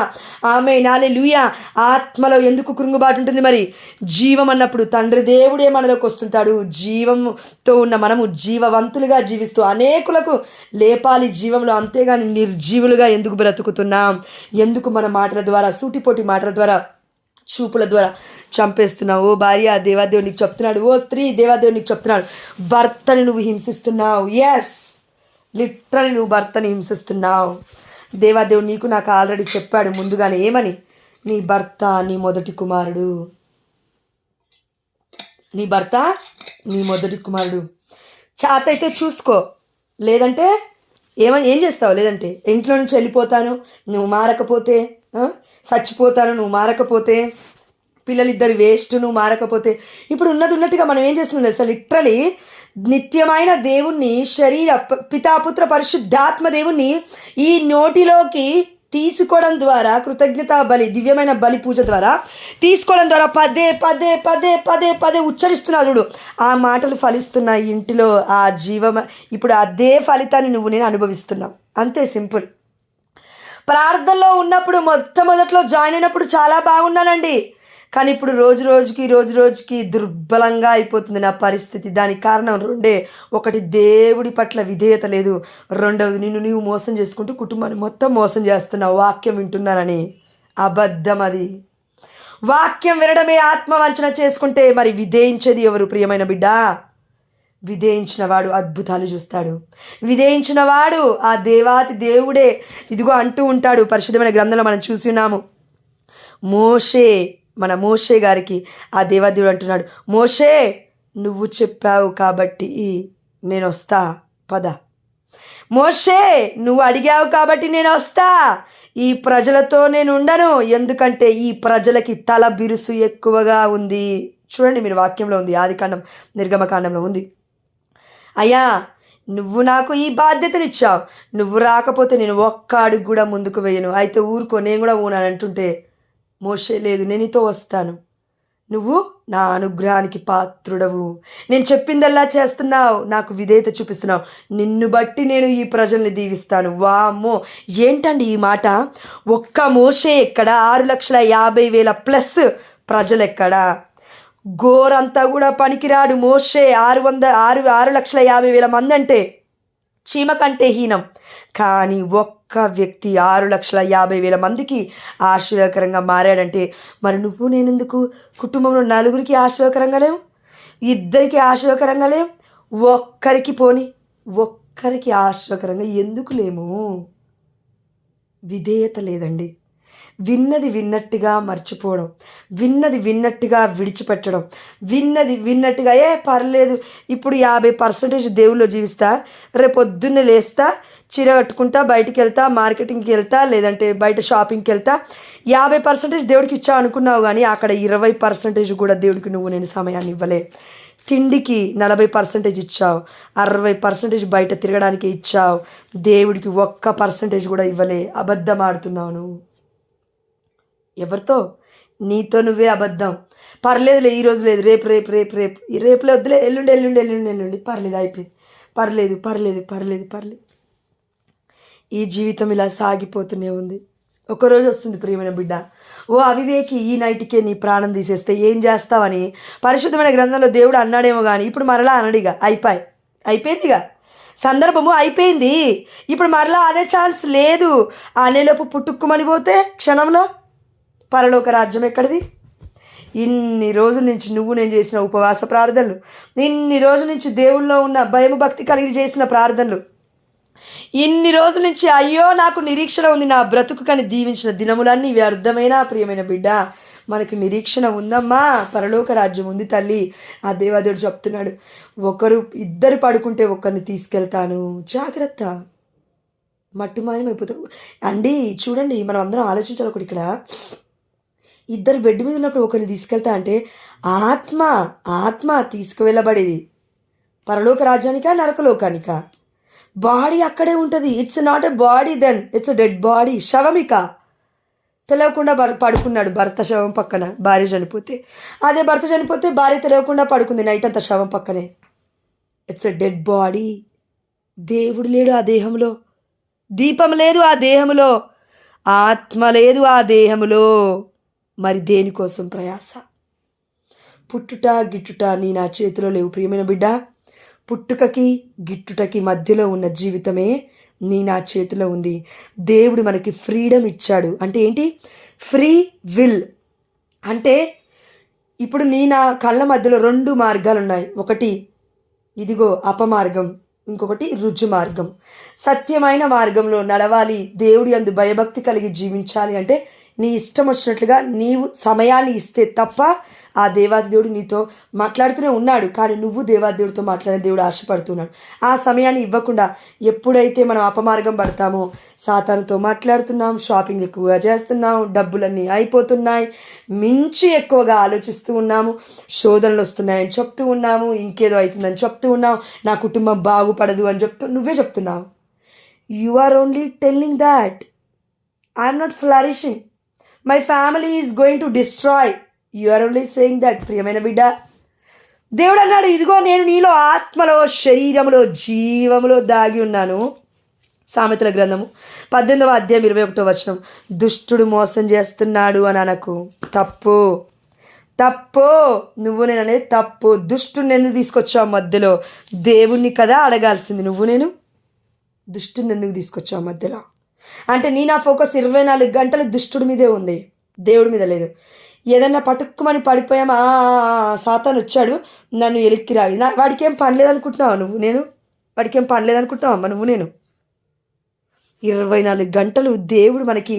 ఆమేన్, హల్లెలూయా. ఆత్మలో ఎందుకు కృంగుబాటు ఉంటుంది? మరి జీవం అన్నప్పుడు తండ్రి దేవుడే మనలోకి వస్తుంటాడు. జీవంతో ఉన్న మనము జీవవంతులుగా జీవిస్తూ అనేకులకు లేపాలి జీవంలో, అంతేగాని నిర్జీవులుగా ఎందుకు బ్రతుకుతున్నాం? ఎందుకు మన మాటల ద్వారా, సూటిపోటి మాటల ద్వారా, చూపుల ద్వారా చంపేస్తున్నావు? ఓ భార్య, దేవాదేవునికి చెప్తున్నాడు. ఓ స్త్రీ, దేవాదేవునికి చెప్తున్నాడు, భర్తని నువ్వు హింసిస్తున్నావు. ఎస్, లిటరలీ నువ్వు భర్తని హింసిస్తున్నావు. దేవాదేవుడు నీకు నాకు ఆల్రెడీ చెప్పాడు ముందుగానే. ఏమని? నీ భర్త నీ మొదటి కుమారుడు, నీ భర్త నీ మొదటి కుమారుడు. చేతైతే చూసుకో, లేదంటే ఏం చేస్తావు? లేదంటే ఇంట్లో నుంచి వెళ్ళిపోతాను నువ్వు మారకపోతే, చచ్చిపోతాను నువ్వు మారకపోతే, పిల్లలిద్దరు వేస్ట్ నువ్వు మారకపోతే. ఇప్పుడు ఉన్నది ఉన్నట్టుగా మనం ఏం చేస్తుంది అసలు? లిటరలీ నిత్యమైన దేవుణ్ణి, శరీర పితాపుత్ర పరిశుద్ధాత్మ దేవుణ్ణి ఈ నోటిలోకి తీసుకోవడం ద్వారా, కృతజ్ఞతా బలి, దివ్యమైన బలి పూజ ద్వారా తీసుకోవడం ద్వారా పదే పదే పదే పదే పదే ఉచ్చరిస్తున్నావు చూడు, ఆ మాటలు ఫలిస్తున్నాయి ఇంటిలో. ఆ ఇప్పుడు అదే ఫలితాన్ని నువ్వు నేను అనుభవిస్తున్నావు. అంతే, సింపుల్. ప్రార్థనలో ఉన్నప్పుడు మొట్టమొదట్లో జాయిన్ అయినప్పుడు చాలా బాగున్నానండి, కానీ ఇప్పుడు రోజు రోజుకి దుర్బలంగా అయిపోతుంది నా పరిస్థితి. దానికి కారణం రెండే. ఒకటి, దేవుడి పట్ల విధేయత లేదు. రెండవది, నిన్ను నీవు మోసం చేసుకుంటూ కుటుంబాన్ని మొత్తం మోసం చేస్తున్నావు. వాక్యం వింటున్నానని అబద్ధం. అది వాక్యం వినడమే ఆత్మవంచన చేసుకుంటే మరి విధేయించేది ఎవరు? ప్రియమైన బిడ్డ, విధేయించిన వాడు అద్భుతాలు చూస్తాడు. విధేయించిన వాడు ఆ దేవాతి దేవుడే ఇదిగో అంటూ ఉంటాడు. పరిశుద్ధమైన గ్రంథంలో మనం చూసి ఉన్నాము. మన మోషే గారికి ఆ దేవాదేవుడు అంటున్నాడు, మోషే నువ్వు చెప్పావు కాబట్టి నేను వస్తా, పద. మోషే నువ్వు అడిగావు కాబట్టి నేను వస్తా. ఈ ప్రజలతో నేను ఉండను, ఎందుకంటే ఈ ప్రజలకి తల బిరుసు ఎక్కువగా ఉంది. చూడండి, మీరు వాక్యంలో ఉంది, ఆదికాండం నిర్గమకాండంలో ఉంది. అయ్యా, నువ్వు నాకు ఈ బాధ్యతనిచ్చావు, నువ్వు రాకపోతే నేను ఒక్క అడుగు కూడా ముందుకు వేయను. అయితే ఊరుకో, నేను కూడా ఊనాను అంటుంటే మోషే, లేదు, నేను నీతో వస్తాను, నువ్వు నా అనుగ్రహానికి పాత్రుడవు, నేను చెప్పిందల్లా చేస్తున్నావు, నాకు విధేయత చూపిస్తున్నావు, నిన్ను బట్టి నేను ఈ ప్రజల్ని దీవిస్తాను. వామ్మో, ఏంటండి ఈ మాట? ఒక్క మోషే ఎక్కడ? 6,50,000 ప్లస్ ప్రజలు ఎక్కడ? గోరంతా కూడా పనికిరాడు మోషే. 6,50,000 మంది అంటే చీమ కంటే హీనం. కానీ ఒక్క వ్యక్తి 6,50,000 మందికి ఆశీర్వాదకరంగా మారాడంటే మరి నువ్వు నేనెందుకు? కుటుంబంలో నలుగురికి ఆశీర్వాదకరంగా లేవు, ఇద్దరికి ఆశీర్వాదకరంగా లేవు, ఒక్కరికి ఆశీర్వాదకరంగా ఎందుకు లేము? విధేయత లేదండి. విన్నది విన్నట్టుగా మర్చిపోవడం, విన్నది విన్నట్టుగా విడిచిపెట్టడం, విన్నది విన్నట్టుగా పర్లేదు, ఇప్పుడు 50% దేవుళ్ళో జీవిస్తా, రేపొద్దున్నే లేస్తా, చీర కట్టుకుంటా, బయటికి వెళ్తా, మార్కెటింగ్కి వెళ్తా, లేదంటే బయట షాపింగ్కి వెళ్తా. 50% దేవుడికి ఇచ్చావు అనుకున్నావు, కానీ అక్కడ 20% కూడా దేవుడికి నువ్వు నేను సమయాన్ని ఇవ్వలే. తిండికి 40% ఇచ్చావు, 60% బయట తిరగడానికి ఇచ్చావు, దేవుడికి 1% కూడా ఇవ్వలే. అబద్ధం ఆడుతున్నావు నువ్వు. ఎవరితో? నీతో నువ్వే అబద్ధం. పర్లేదులే, ఈరోజు లేదు, రేపులే వద్దులే, ఎల్లుండి పర్లేదు, అయిపోయింది, పర్లేదు. ఈ జీవితం ఇలా సాగిపోతూనే ఉంది. ఒకరోజు వస్తుంది ప్రియమైన బిడ్డ, ఓ అవివేకి, ఈ నైట్కే నీ ప్రాణం తీసేస్తే ఏం చేస్తావని పరిశుద్ధమైన గ్రంథంలో దేవుడు అన్నాడేమో, కానీ ఇప్పుడు మరలా అనడిగా. అయిపోయిందిగా, సందర్భము అయిపోయింది. ఇప్పుడు మరలా అనే ఛాన్స్ లేదు. అనేలోపు పుట్టుక్కుమని పోతే క్షణంలో పరలోక రాజ్యం ఎక్కడిది? ఇన్ని రోజుల నుంచి నేను చేసిన ఉపవాస ప్రార్థనలు, ఇన్ని రోజుల నుంచి దేవుళ్ళో ఉన్న భయం భక్తి కలిగి చేసిన ప్రార్థనలు, ఇన్ని రోజుల నుంచి అయ్యో నాకు నిరీక్షణ ఉంది నా బ్రతుకు కానీ దీవించిన దినములన్నీ వ్యర్థమైన ప్రియమైన బిడ్డ, మనకు నిరీక్షణ ఉందమ్మా, పరలోక రాజ్యం ఉంది తల్లి. ఆ దేవాదేవుడు చెప్తున్నాడు, ఇద్దరు పడుకుంటే ఒకరిని తీసుకెళ్తాను, జాగ్రత్త, మట్టుమాయమైపోతారు అండి. చూడండి, మనం అందరం ఆలోచించాలి ఒకటి, ఇక్కడ ఇద్దరు బెడ్ మీద ఉన్నప్పుడు ఒకరిని తీసుకెళ్తా అంటే ఆత్మ తీసుకువెళ్ళబడేది పరలోక రాజ్యానికా నరకలోకానికా? బాడీ అక్కడే ఉంటుంది. It's not a body, then it's a dead body, శవమిక. తెలియకుండా పడుకున్నాడు భర్త శవం పక్కన, భార్య చనిపోతే. అదే భర్త చనిపోతే భార్య తెలియకుండా పడుకుంది నైట్ అంతా శవం పక్కనే. It's a dead body. దేవుడు లేడు ఆ దేహంలో, దీపం లేదు ఆ దేహంలో, ఆత్మ లేదు ఆ దేహంలో. మరి దేనికోసం ప్రయాస? పుట్టుట గిట్టుట నీ నా చేతిలో లేవు ప్రియమైన బిడ్డ. పుట్టుకకి గిట్టుటకి మధ్యలో ఉన్న జీవితమే నీ నా చేతిలో ఉంది. దేవుడు మనకి ఫ్రీడమ్ ఇచ్చాడు. అంటే ఏంటి? Free will. అంటే ఇప్పుడు నీ నా కళ్ళ మధ్యలో 2 మార్గాలు ఉన్నాయి. ఒకటి ఇదిగో అపమార్గం, ఇంకొకటి రుజు మార్గం. సత్యమైన మార్గంలో నడవాలి, దేవుడి యందు భయభక్తి కలిగి జీవించాలి అంటే నీ ఇష్టం వచ్చినట్లుగా నీవు సమయాన్ని ఇస్తే తప్ప ఆ దేవాది దేవుడు నీతో మాట్లాడుతూనే ఉన్నాడు. కానీ నువ్వు దేవాది దేవుడితో మాట్లాడే దేవుడు ఆశపడుతున్నాడు. ఆ సమయాన్ని ఇవ్వకుండా ఎప్పుడైతే మనం అపమార్గం పడతామో, సాతానుతో మాట్లాడుతున్నాం, షాపింగ్ ఎక్కువగా చేస్తున్నాం, డబ్బులన్నీ అయిపోతున్నాయి, మించి ఎక్కువగా ఆలోచిస్తూ ఉన్నాము, శోధనలు వస్తున్నాయని చెప్తూ ఉన్నాము, ఇంకేదో అవుతుందని చెప్తూ ఉన్నాము, నా కుటుంబం బాగుపడదు అని నువ్వే చెప్తున్నావు. You are only telling that I'm not flourishing, my family is going to destroy. You are only saying that. ప్రియమైన బిడ్డ, దేవుడు అన్నాడు, ఇదిగో నేను నీలో ఆత్మలో శరీరములో జీవములో దాగి ఉన్నాను. సామెతల గ్రంథము 18వ అధ్యాయం 21వ వచనం. దుష్టుడు మోసం చేస్తున్నాడు అని అనకు. తప్పు నువ్వు నేను అనేది తప్పు. దుష్టుని ఎందుకు తీసుకొచ్చావు మధ్యలో? దేవుణ్ణి కదా అడగాల్సింది. నేను దుష్టుని ఎందుకు తీసుకొచ్చావు మధ్యలో? అంటే నీ నా ఫోకస్ 24 గంటలు దుష్టుడి మీదే ఉంది, దేవుడి మీద లేదు. ఏదన్నా పట్టుకుమని పడిపోయామా, సాతాను వచ్చాడు నన్ను ఎలిక్కి రాగి, వాడికి ఏం పని లేదనుకుంటున్నావా వాడికి ఏం పని లేదనుకుంటున్నావమ్మా నేను? 24 గంటలు దేవుడు మనకి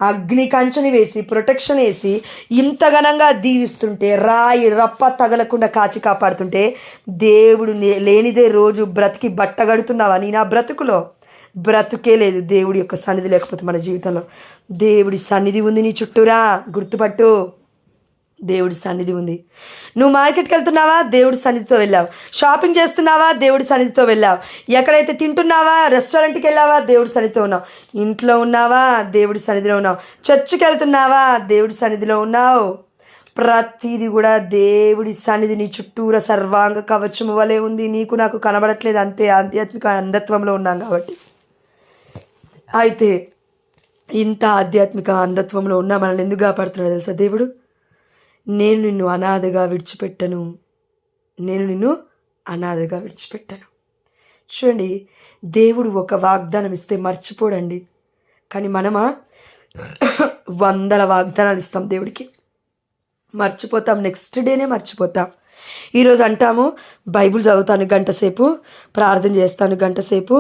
అగ్ని కంచెని వేసి ప్రొటెక్షన్ వేసి ఇంత ఘనంగా దీవిస్తుంటే, రాయి రప్ప తగలకుండా కాచి కాపాడుతుంటే, దేవుడు లేనిదే రోజు బ్రతికి బట్ట గడుతున్నావా? నీ నా బ్రతుకే లేదు దేవుడి యొక్క సన్నిధి లేకపోతే మన జీవితంలో. దేవుడి సన్నిధి ఉంది నీ చుట్టూరా, గుర్తుపట్టు. దేవుడి సన్నిధి ఉంది. నువ్వు మార్కెట్కి వెళ్తున్నావా? దేవుడి సన్నిధితో వెళ్ళావు. షాపింగ్ చేస్తున్నావా? దేవుడి సన్నిధితో వెళ్ళావు. ఎక్కడైతే తింటున్నావా? రెస్టారెంట్కి వెళ్ళావా? దేవుడి సన్నిధితో ఉన్నావు. ఇంట్లో ఉన్నావా? దేవుడి సన్నిధిలో ఉన్నావు. చర్చికి వెళ్తున్నావా? దేవుడి సన్నిధిలో ఉన్నావు. ప్రతిది కూడా దేవుడి సన్నిధి నీ చుట్టూరా సర్వాంగ కవచము వలె ఉంది. నీకు నాకు కనబడట్లేదు, అంతే, ఆధ్యాత్మిక అంధత్వంలో ఉన్నాం కాబట్టి. అయితే ఇంత ఆధ్యాత్మిక అంధత్వంలో ఉన్నా మనల్ని ఎందుకు కాపాడుతున్నాడు తెలుసా దేవుడు? నేను నిన్ను అనాథగా విడిచిపెట్టను. చూడండి, దేవుడు ఒక వాగ్దానం ఇస్తే మర్చిపోడండి. కానీ మనమా 100 వాగ్దానాలు ఇస్తాం దేవుడికి, మర్చిపోతాం. నెక్స్ట్ డేనే మర్చిపోతాం. ఈరోజు అంటాము బైబిల్ చదువుతాను గంట సేపు, ప్రార్థన చేస్తాను గంట సేపు,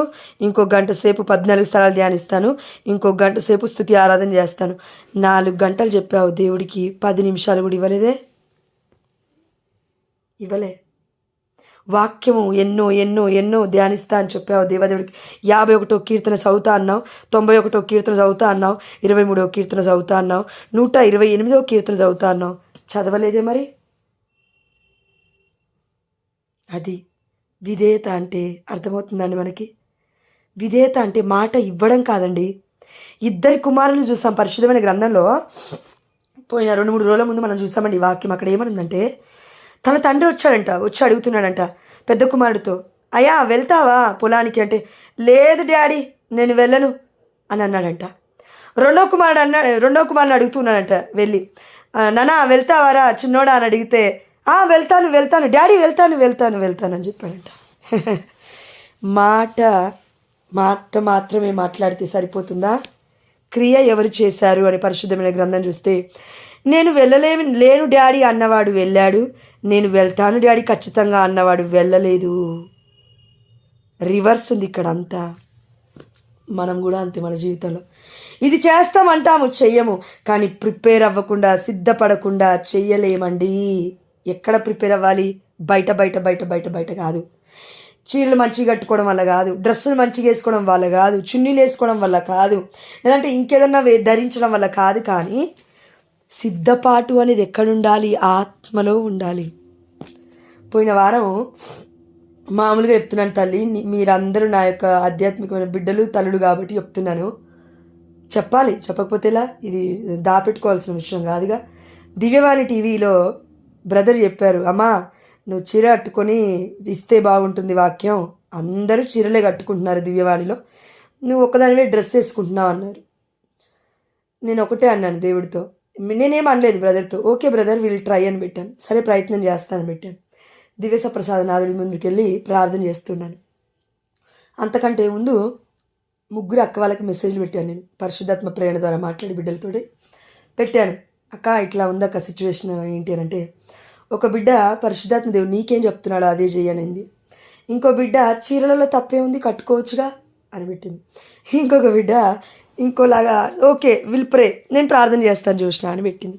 ఇంకో గంట సేపు 14 స్థలాలు ధ్యానిస్తాను, ఇంకో గంట సేపు స్తుతి ఆరాధన చేస్తాను. 4 గంటలు చెప్పావు దేవుడికి, 10 నిమిషాలు కూడా ఇవ్వలే. వాక్యము ఎన్నో ధ్యానిస్తా అని చెప్పావు దేవదేవుడికి. 51వ కీర్తన చదువుతా అన్నావు, 91వ కీర్తన చదువుతా అన్నావు, 23వ కీర్తన చదువుతా అన్నావు, 128వ కీర్తన చదువుతా అన్నావు. చదవలేదే మరి? అది విధేయత అంటే అర్థమవుతుందండి మనకి. విధేయత అంటే మాట ఇవ్వడం కాదండి. 2 కుమారులు చూసాం పరిశుద్ధమైన గ్రంథంలో. పోయిన 2-3 రోజుల ముందు మనం చూసామండి వాక్యం. అక్కడ ఏమనుందంటే, తన తండ్రి వచ్చి అడుగుతున్నాడంట పెద్ద కుమారుడితో, అయ్యా వెళ్తావా పొలానికి అంటే, లేదు డాడీ నేను వెళ్ళను అని అన్నాడంట. రెండో కుమారుని అడుగుతున్నాడంట వెళ్ళి, నానా వెళ్తావారా చిన్నోడా అని అడిగితే, వెళ్తాను డాడీ వెళ్తాను అని చెప్పాడంట. మాట మాత్రమే మాట్లాడితే సరిపోతుందా? క్రియ ఎవరు చేశారు అని పరిశుద్ధమైన గ్రంథం చూస్తే నేను లేను డాడీ అన్నవాడు వెళ్ళాడు, నేను వెళ్తాను డాడీ ఖచ్చితంగా అన్నవాడు వెళ్ళలేదు. రివర్స్ ఉంది ఇక్కడ అంతా. మనం కూడా అంతే మన జీవితంలో. ఇది చేస్తామంటాము, చెయ్యము. కానీ ప్రిపేర్ అవ్వకుండా, సిద్ధపడకుండా చెయ్యలేమండి. ఎక్కడ ప్రిపేర్ అవ్వాలి? బయట బయట బయట బయట బయట కాదు. చీరలు మంచిగా కట్టుకోవడం వల్ల కాదు, డ్రెస్సులు మంచిగా వేసుకోవడం వల్ల కాదు, చున్నీలు వేసుకోవడం వల్ల కాదు, లేదంటే ఇంకేదన్నా ధరించడం వల్ల కాదు. కానీ సిద్ధపాటు అనేది ఎక్కడుండాలి? ఆత్మలో ఉండాలి. పోయిన వారం మామూలుగా చెప్తున్నాను తల్లి, మీరందరూ నా యొక్క ఆధ్యాత్మికమైన బిడ్డలు తల్లులు కాబట్టి చెప్తున్నాను. చెప్పాలి, చెప్పకపోతే ఎలా? ఇది దాపెట్టుకోవాల్సిన విషయం కాదుగా. దివ్యవాణి టీవీలో బ్రదర్ చెప్పారు, అమ్మా నువ్వు చీర కట్టుకొని ఇస్తే బాగుంటుంది వాక్యం. అందరూ చీరలే కట్టుకుంటున్నారు దివ్యవాణిలో, నువ్వు ఒక్కదానివే డ్రెస్ వేసుకుంటున్నావు అన్నారు. నేను ఒకటే అన్నాను దేవుడితో, నేనేం అనలేదు బ్రదర్తో. ఓకే బ్రదర్ వీళ్ళు ట్రై అని పెట్టాను. సరే ప్రయత్నం చేస్తానని పెట్టాను. దివ్యసప్రసాద నాథుడి ముందుకెళ్ళి ప్రార్థన చేస్తున్నాను. అంతకంటే ముందు 3 అక్క వాళ్ళకి మెసేజ్లు పెట్టాను. నేను పరిశుద్ధాత్మ ప్రేరణ ద్వారా మాట్లాడి బిడ్డలతో పెట్టాను. అక్క ఇట్లా ఉందక్క సిచ్యువేషన్ ఏంటి అని అంటే, ఒక బిడ్డ పరిశుద్ధాత్మ దేవుడు నీకేం చెప్తున్నాడో అదే చెయ్యనింది. ఇంకో బిడ్డ చీరలలో తప్పే ఉంది కట్టుకోవచ్చుగా అని పెట్టింది. ఇంకొక బిడ్డ ఇంకోలాగా ఓకే విల్ ప్రే, నేను ప్రార్థన చేస్తాను చూసిన అని పెట్టింది.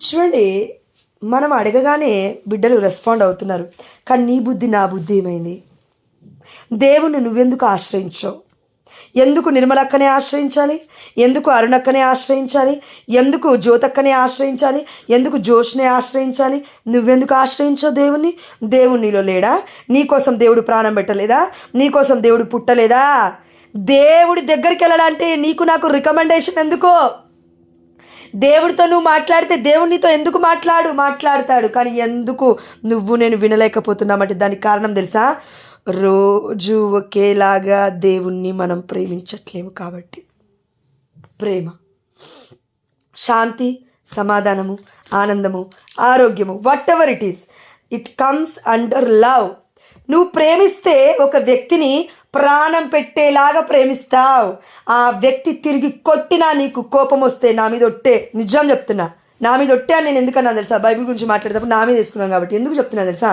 చూడండి, మనం అడగగానే బిడ్డలు రెస్పాండ్ అవుతున్నారు. కానీ నీ బుద్ధి నా బుద్ధి ఏమైంది? దేవుణ్ణి నువ్వెందుకు ఆశ్రయించావు? ఎందుకు నిర్మలక్కనే ఆశ్రయించాలి? ఎందుకు అరుణక్కనే ఆశ్రయించాలి? ఎందుకు జ్యోతక్కనే ఆశ్రయించాలి? ఎందుకు జోష్నే ఆశ్రయించాలి? నువ్వెందుకు ఆశ్రయించావు దేవుణ్ణి? దేవుడు నీలో లేడా? నీకోసం దేవుడు ప్రాణం పెట్టలేదా? నీకోసం దేవుడు పుట్టలేదా? దేవుడి దగ్గరికి వెళ్ళాలంటే నీకు నాకు రికమెండేషన్ ఎందుకో? దేవుడితో నువ్వు మాట్లాడితే దేవుడు నీతో ఎందుకు మాట్లాడతాడు. కానీ ఎందుకు నువ్వు నేను వినలేకపోతున్నామంటే దానికి కారణం తెలుసా? రోజు ఒకేలాగా దేవుణ్ణి మనం ప్రేమించట్లేము కాబట్టి. ప్రేమ, శాంతి, సమాధానము, ఆనందము, ఆరోగ్యము, what ever it is, it comes under love. నువ్వు ప్రేమిస్తే ఒక వ్యక్తిని ప్రాణం పెట్టేలాగా ప్రేమిస్తావు. ఆ వ్యక్తి తిరిగి కొట్టినా నీకు కోపం వస్తే నా మీద ఒట్టే, నిజం చెప్తున్నా, నా మీద ఒట్టే అని నేను ఎందుకన్నా తెలుసా? బైబిల్ గురించి మాట్లాడేటప్పుడు నా మీద వేసుకున్నాను కాబట్టి. ఎందుకు చెప్తున్నా తెలుసా?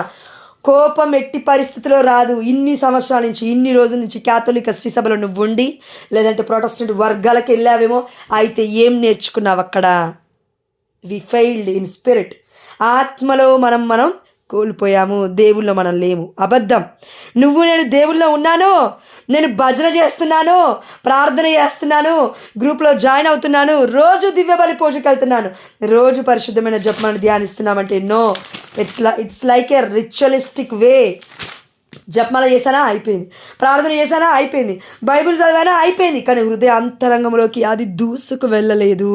కోపం ఎట్టి పరిస్థితిలో రాదు. ఇన్ని సంవత్సరాల నుంచి, ఇన్ని రోజుల నుంచి క్యాథలిక్ శ్రీ సభలో నువ్వు ఉండి, లేదంటే ప్రొటెస్టెంట్ వర్గాలకు వెళ్ళావేమో, అయితే ఏం నేర్చుకున్నావు అక్కడ? వి ఫెయిల్డ్ ఇన్ స్పిరిట్. ఆత్మలో మనం కోల్పోయాము, దేవుల్లో మనం లేము. అబద్ధం. నువ్వు నేను దేవుల్లో ఉన్నాను, నేను భజన చేస్తున్నాను, ప్రార్థన చేస్తున్నాను, గ్రూప్లో జాయిన్ అవుతున్నాను, రోజు దివ్య బలి పూజకి వెళ్తున్నాను, రోజు పరిశుద్ధమైన జపమాలను ధ్యానిస్తున్నామంటే no, it's like a ritualistic way. జపమాల చేశానా అయిపోయింది, ప్రార్థన చేశానా అయిపోయింది, బైబిల్ చదివానా అయిపోయింది. కానీ హృదయ అంతరంగంలోకి అది దూసుకు వెళ్ళలేదు,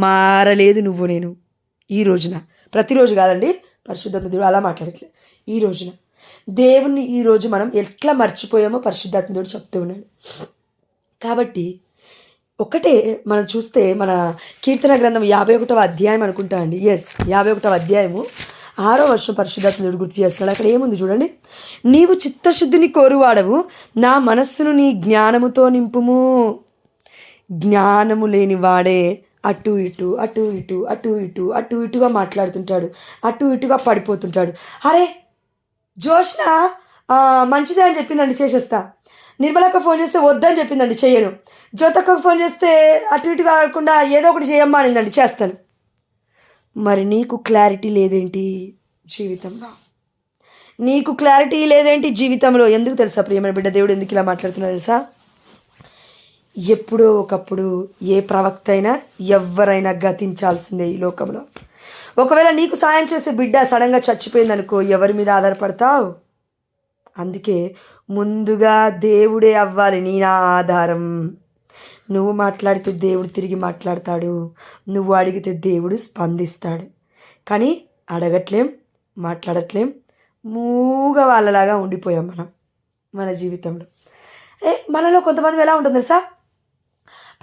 మారలేదు నువ్వు నేను. ఈ రోజున, ప్రతిరోజు కాదండి, పరిశుద్ధాత్మ దేవుడు అలా మాట్లాడట్లేదు. ఈ రోజున దేవుణ్ణి ఈరోజు మనం ఎట్లా మర్చిపోయామో పరిశుద్ధాత్మ దేవుడు చెప్తూ ఉన్నాడు. కాబట్టి ఒకటే మనం చూస్తే మన కీర్తన గ్రంథం 51వ అధ్యాయం అనుకుంటా అండి. 51వ అధ్యాయము 6వ వర్షం పరిశుద్ధాత్మ దేవుడు గుర్తు చేస్తున్నాడు. అక్కడ ఏముంది చూడండి. నీవు చిత్తశుద్ధిని కోరువాడవు, నా మనస్సును నీ జ్ఞానముతో నింపుము. జ్ఞానము లేని వాడే అటు ఇటు అటు ఇటు అటు ఇటు అటు ఇటుగా మాట్లాడుతుంటాడు, అటు ఇటుగా పడిపోతుంటాడు. అరే జోష్న మంచిదే అని చెప్పిందండి, చేసేస్తా. నిర్మలక్క ఫోన్ చేస్తే వద్దని చెప్పిందండి, చెయ్యను. జ్యోతక్కకు ఫోన్ చేస్తే అటు ఇటు కాకుండా ఏదో ఒకటి చేయమ్మా అనిందండి, చేస్తాను. మరి నీకు క్లారిటీ లేదేంటి జీవితంలో? నీకు క్లారిటీ లేదేంటి జీవితంలో? ఎందుకు తెలుసా ప్రియమైన బిడ్డ, దేవుడు ఎందుకు ఇలా మాట్లాడుతున్నా తెలుసా? ఎప్పుడో ఒకప్పుడు ఏ ప్రవక్త అయినా ఎవరైనా గతించాల్సిందే ఈ లోకంలో. ఒకవేళ నీకు సాయం చేసే బిడ్డ సడన్గా చచ్చిపోయిందనుకో, ఎవరి మీద ఆధారపడతావు? అందుకే ముందుగా దేవుడే అవ్వాలి నీ నా ఆధారం. నువ్వు మాట్లాడితే దేవుడు తిరిగి మాట్లాడతాడు, నువ్వు అడిగితే దేవుడు స్పందిస్తాడు. కానీ అడగట్లేం, మాట్లాడట్లేం, మూగ వాళ్ళలాగా ఉండిపోయాం మనం మన జీవితంలో. మనలో కొంతమంది ఎలా ఉంటుంది తెలుసా?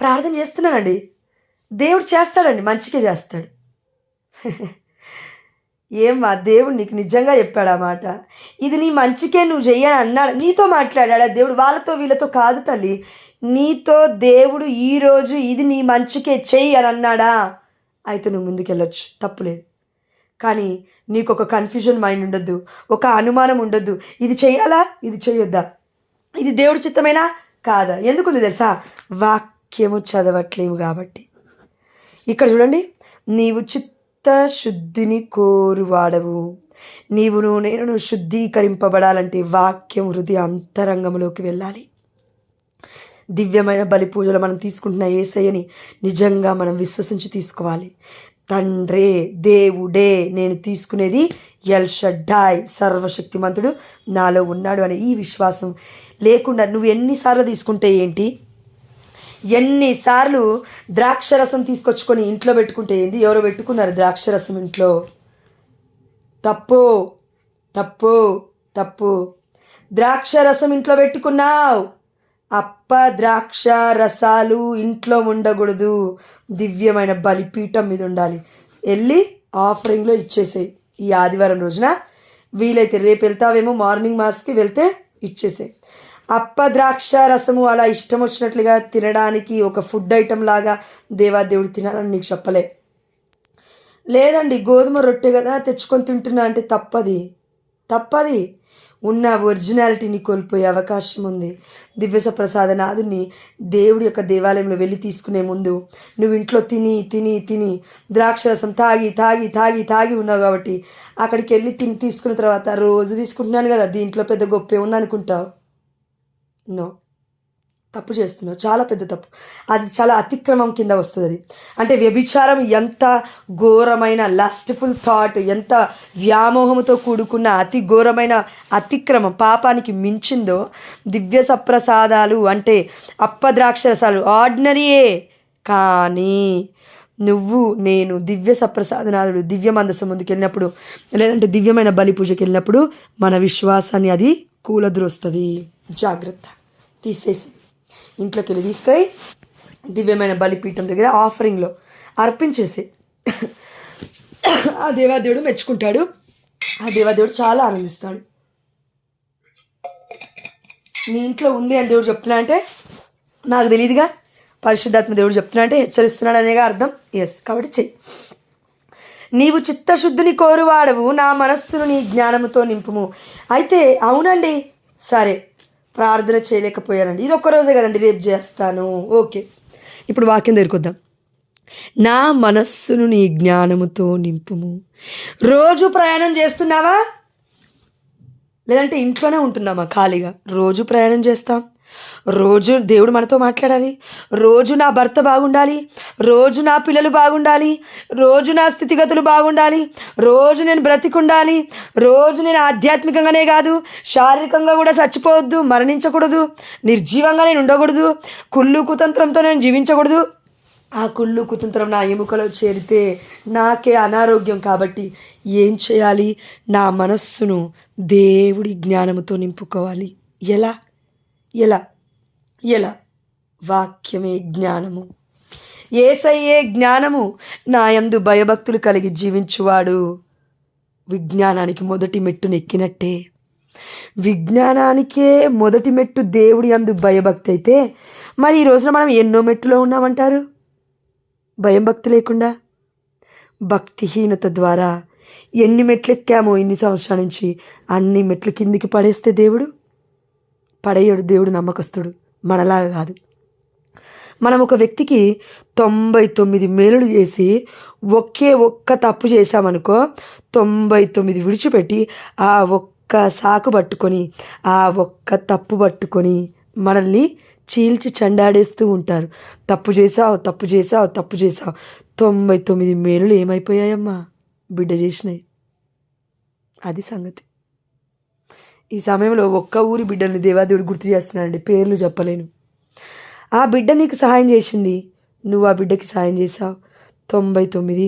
ప్రార్థన చేస్తున్నానండి, దేవుడు చేస్తాడండి, మంచిగా చేస్తాడు. ఏమ్మా దేవుడు నీకు నిజంగా చెప్పాడు ఆ మాట? ఇది నీ మంచికే నువ్వు చెయ్యని అన్నాడు, నీతో మాట్లాడా దేవుడు? వాళ్ళతో వీళ్ళతో కాదు తల్లి, నీతో దేవుడు ఈరోజు ఇది నీ మంచికే చెయ్యి అని అన్నాడా? అయితే నువ్వు ముందుకెళ్ళొచ్చు, తప్పులేదు. కానీ నీకు ఒక కన్ఫ్యూజన్ మైండ్ ఉండొద్దు, ఒక అనుమానం ఉండొద్దు. ఇది చేయాలా, ఇది చేయొద్దా, ఇది దేవుడి చిత్తమేనా కాదా. ఎందుకుంది తెలుసా? వాక్యము చదవట్లేము కాబట్టి. ఇక్కడ చూడండి, నీవు చిత్తశుద్ధిని కోరువాడవు. నేను శుద్ధీకరింపబడాలంటే వాక్యం హృదయ అంతరంగంలోకి వెళ్ళాలి. దివ్యమైన బలి పూజలు మనం తీసుకుంటున్న యేసయ్యని నిజంగా మనం విశ్వసించి తీసుకోవాలి. తండ్రే, దేవుడే నేను తీసుకునేది, ఎల్ షడ్డాయ్ సర్వశక్తిమంతుడు నాలో ఉన్నాడు అనే ఈ విశ్వాసం లేకుండా నువ్వు ఎన్నిసార్లు తీసుకుంటే ఏంటి, ఎన్నిసార్లు ద్రాక్షరసం తీసుకొచ్చుకొని ఇంట్లో పెట్టుకుంటే ఏంటి? ఎవరో పెట్టుకున్నారు ద్రాక్షరసం ఇంట్లో, తప్పు తప్పు తప్పు. ద్రాక్షరసం ఇంట్లో పెట్టుకున్నావు, ద్రాక్ష రసాలు ఇంట్లో ఉండకూడదు, దివ్యమైన బలిపీఠం మీద ఉండాలి. వెళ్ళి ఆఫరింగ్లో ఇచ్చేసేయి ఈ ఆదివారం రోజున. వీలైతే రేపు వెళ్తావేమో మార్నింగ్ మాస్కి, వెళ్తే ఇచ్చేసేయి. ద్రాక్ష రసము అలా ఇష్టం వచ్చినట్లుగా తినడానికి ఒక ఫుడ్ ఐటెం లాగా దేవాదేవుడు తినాలని నీకు చెప్పలే. లేదండి గోధుమ రొట్టె కదా తెచ్చుకొని తింటున్నా అంటే తప్పది. ఉన్న ఒరిజినాలిటీని కోల్పోయే అవకాశం ఉంది. దివ్యస ప్రసాదనాథుని దేవుడి యొక్క దేవాలయంలో వెళ్ళి తీసుకునే ముందు నువ్వు ఇంట్లో తిని ద్రాక్షరసం తాగి ఉన్నావు కాబట్టి అక్కడికి వెళ్ళి తీసుకున్న తర్వాత రోజు తీసుకుంటున్నాను కదా, దీంట్లో పెద్ద గొప్పే ఉందనుకుంటావు. నో, తప్పు చేస్తున్నావు, చాలా పెద్ద తప్పు. అది చాలా అతిక్రమం కింద వస్తుంది. అది అంటే వ్యభిచారం ఎంత ఘోరమైన లస్ట్ఫుల్ థాట్, ఎంత వ్యామోహంతో కూడుకున్న అతి ఘోరమైన అతిక్రమం, పాపానికి మించిందో దివ్య సప్రసాదాలు అంటే ద్రాక్షరసాలు ఆర్డినరీయే. కానీ నేను దివ్య సప్రసాదనాథుడు దివ్య మందసం ముందుకు వెళ్ళినప్పుడు, లేదంటే దివ్యమైన బలి పూజకి వెళ్ళినప్పుడు మన విశ్వాసాన్ని అది కూలద్రోస్తుంది. జాగ్రత్త, తీసేసి ఇంట్లోకి వెళ్ళి తీసుకొని దివ్యమైన బలిపీఠం దగ్గర ఆఫరింగ్లో అర్పించేసి ఆ దేవాదేవుడు మెచ్చుకుంటాడు, ఆ దేవాదేవుడు చాలా ఆనందిస్తాడు. నీ ఇంట్లో ఉంది అని దేవుడు చెప్తున్నా అంటే నాకు తెలియదుగా, పరిశుద్ధాత్మ దేవుడు చెప్తున్నా అంటే హెచ్చరిస్తున్నాడు అనేగా అర్థం. ఎస్, కాబట్టి చెయ్యి. నీవు చిత్తశుద్ధిని కోరువాడవు, నా మనస్సును నీ జ్ఞానముతో నింపుము. అయితే అవునండి, సరే ప్రార్థన చేయలేకపోయానండి, ఇది ఒక్కరోజే కదండి, రేపు చేస్తాను, ఓకే. ఇప్పుడు వాక్యం దగ్గరకొద్దాం. నా మనస్సును నీ జ్ఞానముతో నింపుము. రోజు ప్రయాణం చేస్తున్నావా, లేదంటే ఇంట్లోనే ఉంటున్నామా ఖాళీగా? రోజు ప్రయాణం చేస్తాం, రోజు దేవుడు మనతో మాట్లాడాలి, రోజు నా భర్త బాగుండాలి, రోజు నా పిల్లలు బాగుండాలి, రోజు నా స్థితిగతులు బాగుండాలి, రోజు నేను బ్రతికుండాలి, రోజు నేను ఆధ్యాత్మికంగానే కాదు శారీరకంగా కూడా చచ్చిపోవద్దు, మరణించకూడదు, నిర్జీవంగా నేను ఉండకూడదు, కుళ్ళు కుతంత్రంతో నేను జీవించకూడదు. ఆ కుళ్ళు కుతంత్రం నా ఎముకలో చేరితే నాకే అనారోగ్యం. కాబట్టి ఏం చేయాలి? నా మనస్సును దేవుడి జ్ఞానముతో నింపుకోవాలి. ఎలా? వాక్యమే జ్ఞానము, యేసయ్యే జ్ఞానము. నా యందు భయభక్తులు కలిగి జీవించువాడు విజ్ఞానానికి మొదటి మెట్టును ఎక్కినట్టే. విజ్ఞానానికే మొదటి మెట్టు దేవుడి యందు భయభక్తి అయితే మరి ఈ రోజున మనం ఎన్నో మెట్టులో ఉన్నామంటారు? భయం భక్తి లేకుండా, భక్తిహీనత ద్వారా ఎన్ని మెట్లు ఎక్కామో ఇన్ని సంవత్సరాల నుంచి అన్ని మెట్లు కిందికి పడేస్తే దేవుడు పడేయడు. దేవుడు నమ్మకస్తుడు, మనలాగా కాదు. మనం ఒక వ్యక్తికి 99 మేలులు చేసి ఒక్క తప్పు చేశామనుకో, 99 విడిచిపెట్టి ఆ ఒక్క సాకు పట్టుకొని, ఆ ఒక్క తప్పు పట్టుకొని మనల్ని చీల్చి చండాడేస్తూ ఉంటారు. తప్పు చేసావు 99 మేలులు ఏమైపోయాయమ్మా? బిడ్డ చేసినాయి. అది సంగతి. ఈ సమయంలో ఒక్క ఊరి బిడ్డల్ని దేవాదేవుడు గుర్తు చేస్తున్నాడండి, పేర్లు చెప్పలేను. ఆ బిడ్డ నీకు సహాయం చేసింది, నువ్వు ఆ బిడ్డకి సహాయం చేసావు. 99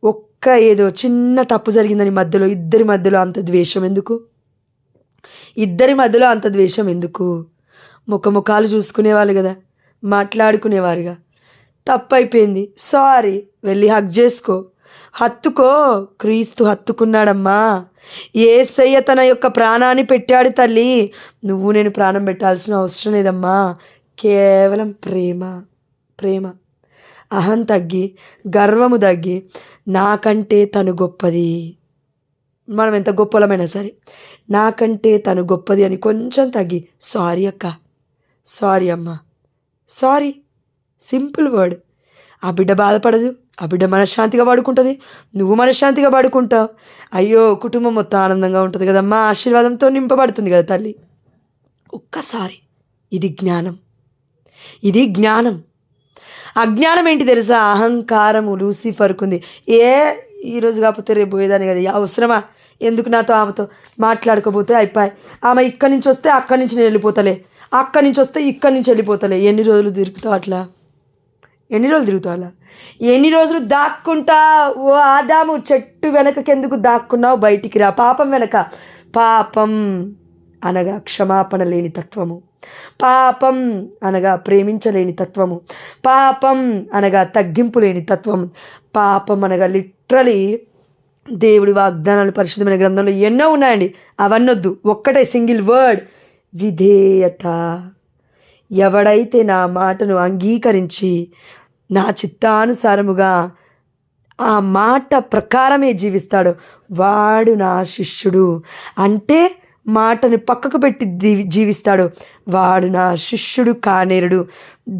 ఒక్క ఏదో చిన్న తప్పు జరిగిందని ఇద్దరి మధ్యలో అంత ద్వేషం ఎందుకు? ముఖాలు చూసుకునేవాళ్ళు కదా, మాట్లాడుకునేవారుగా. తప్పు అయిపోయింది, సారీ, వెళ్ళి హగ్ చేసుకో, హత్తుకో. క్రీస్తు హత్తుకున్నాడమ్మా. యేసయ్య తన యొక్క ప్రాణాన్ని పెట్టాడు తల్లి. నువ్వు నేను ప్రాణం పెట్టాల్సిన అవసరం లేదమ్మా. కేవలం ప్రేమ. అహం తగ్గి, గర్వము తగ్గి, నాకంటే తను గొప్పది, మనం ఎంత గొప్పలమైనా సరే నాకంటే తను గొప్పది అని కొంచెం తగ్గి, సారీ అక్క, సారీ అమ్మ, సారీ, సింపుల్ వర్డ్. ఆ బిడ్డ బాధపడదు, ఆ బిడ్డ మనశ్శాంతిగా పడుకుంటుంది, నువ్వు మనశ్శాంతిగా పడుకుంటావు. అయ్యో కుటుంబం మొత్తం ఆనందంగా ఉంటుంది కదమ్మా, ఆశీర్వాదంతో నింపబడుతుంది కదా తల్లి. ఒక్కసారి ఇది జ్ఞానం, ఇది జ్ఞానం. అజ్ఞానం ఏంటి తెలుసా? అహంకారము లూసిఫర్కుంది. ఈరోజు కాకపోతే రేపు పోయేదాన్ని కదా, అవసరమా, ఎందుకు నాతో ఆమెతో మాట్లాడుకోపోతే అయిపోయి, ఆమె ఇక్కడి నుంచి వస్తే అక్కడి నుంచి నేను వెళ్ళిపోతలే, అక్కడి నుంచి వస్తే ఇక్కడి నుంచి వెళ్ళిపోతలే. ఎన్ని రోజులు తిరుగుతావు అట్లా? ఎన్ని రోజులు తిరుగుతావు అలా? ఎన్ని రోజులు దాక్కుంటా? ఓ ఆదాము, చెట్టు వెనకకెందుకు దాక్కున్నావు? బయటికి రా. పాపం వెనక, పాపం అనగా క్షమాపణ లేని తత్వము, పాపం అనగా ప్రేమించలేని తత్వము, పాపం అనగా తగ్గింపు లేని తత్వము, పాపం అనగా లిటరలీ దేవుడి వాగ్దానాలు పరిశుద్ధమైన గ్రంథంలో ఎన్నో ఉన్నాయండి, అవన్నొద్దు. ఒక్కటే సింగిల్ వర్డ్, విధేయత. ఎవడైతే నా మాటను అంగీకరించి నా చిత్తానుసారముగా ఆ మాట ప్రకారమే జీవిస్తాడో వాడు నా శిష్యుడు. అంటే మాటని పక్కకు పెట్టి జీవిస్తాడు వాడు నా శిష్యుడు కానేరుడు.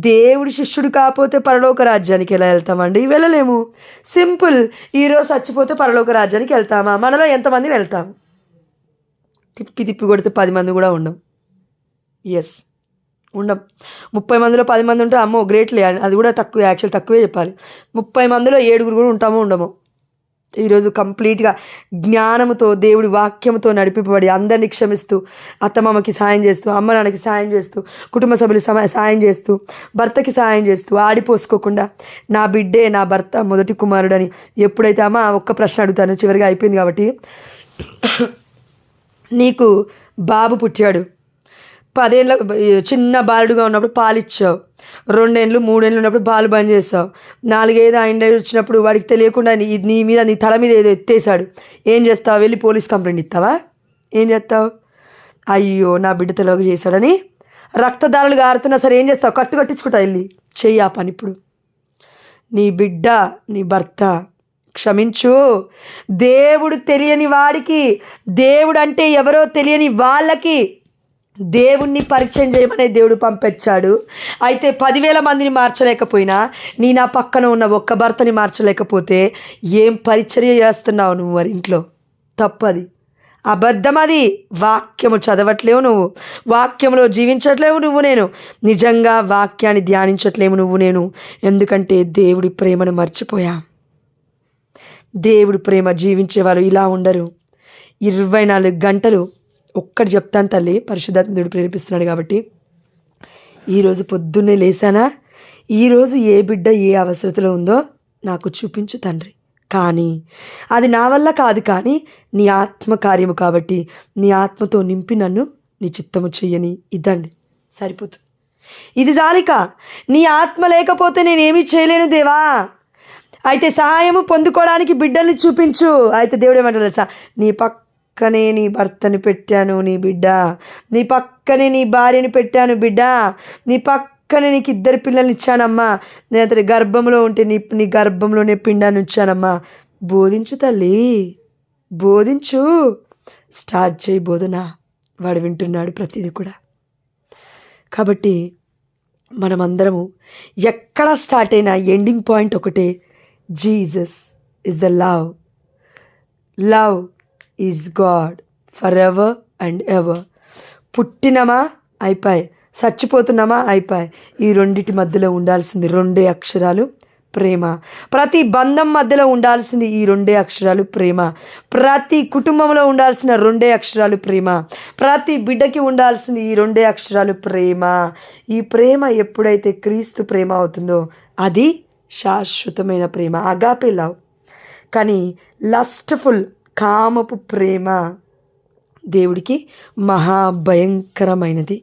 దేవుడి శిష్యుడు కాకపోతే పరలోక రాజ్యానికి ఎలా వెళ్తామండి? వెళ్ళలేము. సింపుల్. ఈరోజు చచ్చిపోతే పరలోక రాజ్యానికి వెళ్తామా? మనలో ఎంతమంది వెళ్తాము? తిప్పి కొడితే 10 మంది కూడా ఉండం. ఎస్, ఉండం. 30 మందిలో 10 మంది ఉంటే అమ్మో గ్రేట్లే, అది కూడా తక్కువ, యాక్చువల్ తక్కువే చెప్పాలి. 30 మందిలో 7 కూడా ఉంటామో ఉండమో. ఈరోజు కంప్లీట్గా జ్ఞానముతో దేవుడి వాక్యముతో నడిపింపబడి అందరినీ క్షమిస్తూ, అత్తమామకి సాయం చేస్తూ, అమ్మ నాన్నకి సాయం చేస్తూ, కుటుంబ సభ్యులు సాయం చేస్తూ, భర్తకి సాయం చేస్తూ, ఆడిపోసుకోకుండా నా బిడ్డే నా భర్త మొదటి కుమారుడని ఎప్పుడైతే, అమ్మ ఒక్క ప్రశ్న అడుగుతాను చివరిగా అయిపోయింది కాబట్టి, నీకు బాబు పుట్టాడు, 10 ఏళ్ళ చిన్న బాలుడుగా ఉన్నప్పుడు పాలు ఇచ్చావు, 2 ఏళ్ళు 3 ఏళ్ళు ఉన్నప్పుడు పాలు బంద్ చేస్తావు, 4 ఏళ్ళు 5 ఏళ్ళు వచ్చినప్పుడు వాడికి తెలియకుండా నీ మీద నీ తల మీద ఏదో ఎత్తేసాడు, ఏం చేస్తావు? వెళ్ళి పోలీస్ కంప్లైంట్ ఇస్తావా? ఏం చేస్తావు? అయ్యో నా బిడ్డ తెలియక చేశాడని రక్తదారులు గారుతున్నా సరే ఏం చేస్తావు? కట్టించుకుంటా వెళ్ళి చెయ్యి ఆ పని. ఇప్పుడు నీ బిడ్డ నీ భర్త క్షమించు. దేవుడు తెలియని వాడికి, దేవుడు అంటే ఎవరో తెలియని వాళ్ళకి దేవుణ్ణి పరిచయం చేయమనే దేవుడు పంపించాడు. అయితే 10,000 మందిని మార్చలేకపోయినా నా పక్కన ఉన్న ఒక్క భర్తని మార్చలేకపోతే ఏం పరిచర్య చేస్తున్నావు నువ్వు? మరి ఇంట్లో తప్పది, అబద్ధం అది. వాక్యము చదవట్లేవు నువ్వు, వాక్యంలో జీవించట్లేవు నువ్వు నేను, నిజంగా వాక్యాన్ని ధ్యానించట్లేవు నువ్వు నేను. ఎందుకంటే దేవుడి ప్రేమను మర్చిపోయా. దేవుడి ప్రేమ జీవించేవారు ఇలా ఉండరు. 24 గంటలు ఒక్కటి చెప్తాను తల్లి, పరిశుద్ధాత్మ దేవుడు ప్రేరేపిస్తున్నాడు కాబట్టి. ఈరోజు పొద్దున్నే లేసానా, ఈరోజు ఏ బిడ్డ ఏ అవసరతలో ఉందో నాకు చూపించు తండ్రి. కానీ అది నా వల్ల కాదు, కానీ నీ ఆత్మ కార్యము కాబట్టి నీ ఆత్మతో నింపి నన్ను నీ చిత్తము చెయ్యని, ఇద్దండి సరిపోతుంది. ఇది జాలిక. నీ ఆత్మ లేకపోతే నేనేమీ చేయలేను దేవా. అయితే సహాయము పొందుకోవడానికి బిడ్డల్ని చూపించు. అయితే దేవుడు ఏమంటాడు తెలుసా? నీ పక్కనే నీ భర్తని పెట్టాను నీ బిడ్డ, నీ పక్కనే నీ భార్యని పెట్టాను బిడ్డ, నీ పక్కనే నీకు 2 పిల్లల్ని ఇచ్చానమ్మా, నేను అతని గర్భంలో ఉంటే నీ గర్భంలోనే పిండాన్ని ఇచ్చానమ్మా. బోధించు తల్లి, బోధించు. స్టార్ట్ చేయి బోధన. వాడు వింటున్నాడు ప్రతిదీ కూడా. కాబట్టి మనమందరము ఎక్కడ స్టార్ట్ అయినా ఎండింగ్ పాయింట్ ఒకటే, Jesus is the love. Love is God for ever and ever. పుట్టినమా అయిపోయి, చచ్చిపోతున్నామా అయిపోయి. ఈ రెండిటి మధ్యలో ఉండాల్సింది 2 అక్షరాలు ప్రేమ. ప్రతి బంధం మధ్యలో ఉండాల్సింది ఈ 2 అక్షరాలు ప్రేమ. ప్రతి కుటుంబంలో ఉండాల్సిన 2 అక్షరాలు ప్రేమ. ప్రతి బిడ్డకి ఉండాల్సింది ఈ 2 అక్షరాలు ప్రేమ. ఈ ప్రేమ ఎప్పుడైతే క్రీస్తు ప్రేమ అవుతుందో అది శాశ్వతమైన ప్రేమ, అగాపే లవ్. కానీ లస్ట్ఫుల్ కామపు ప్రేమ దేవుడికి మహాభయంకరమైనది.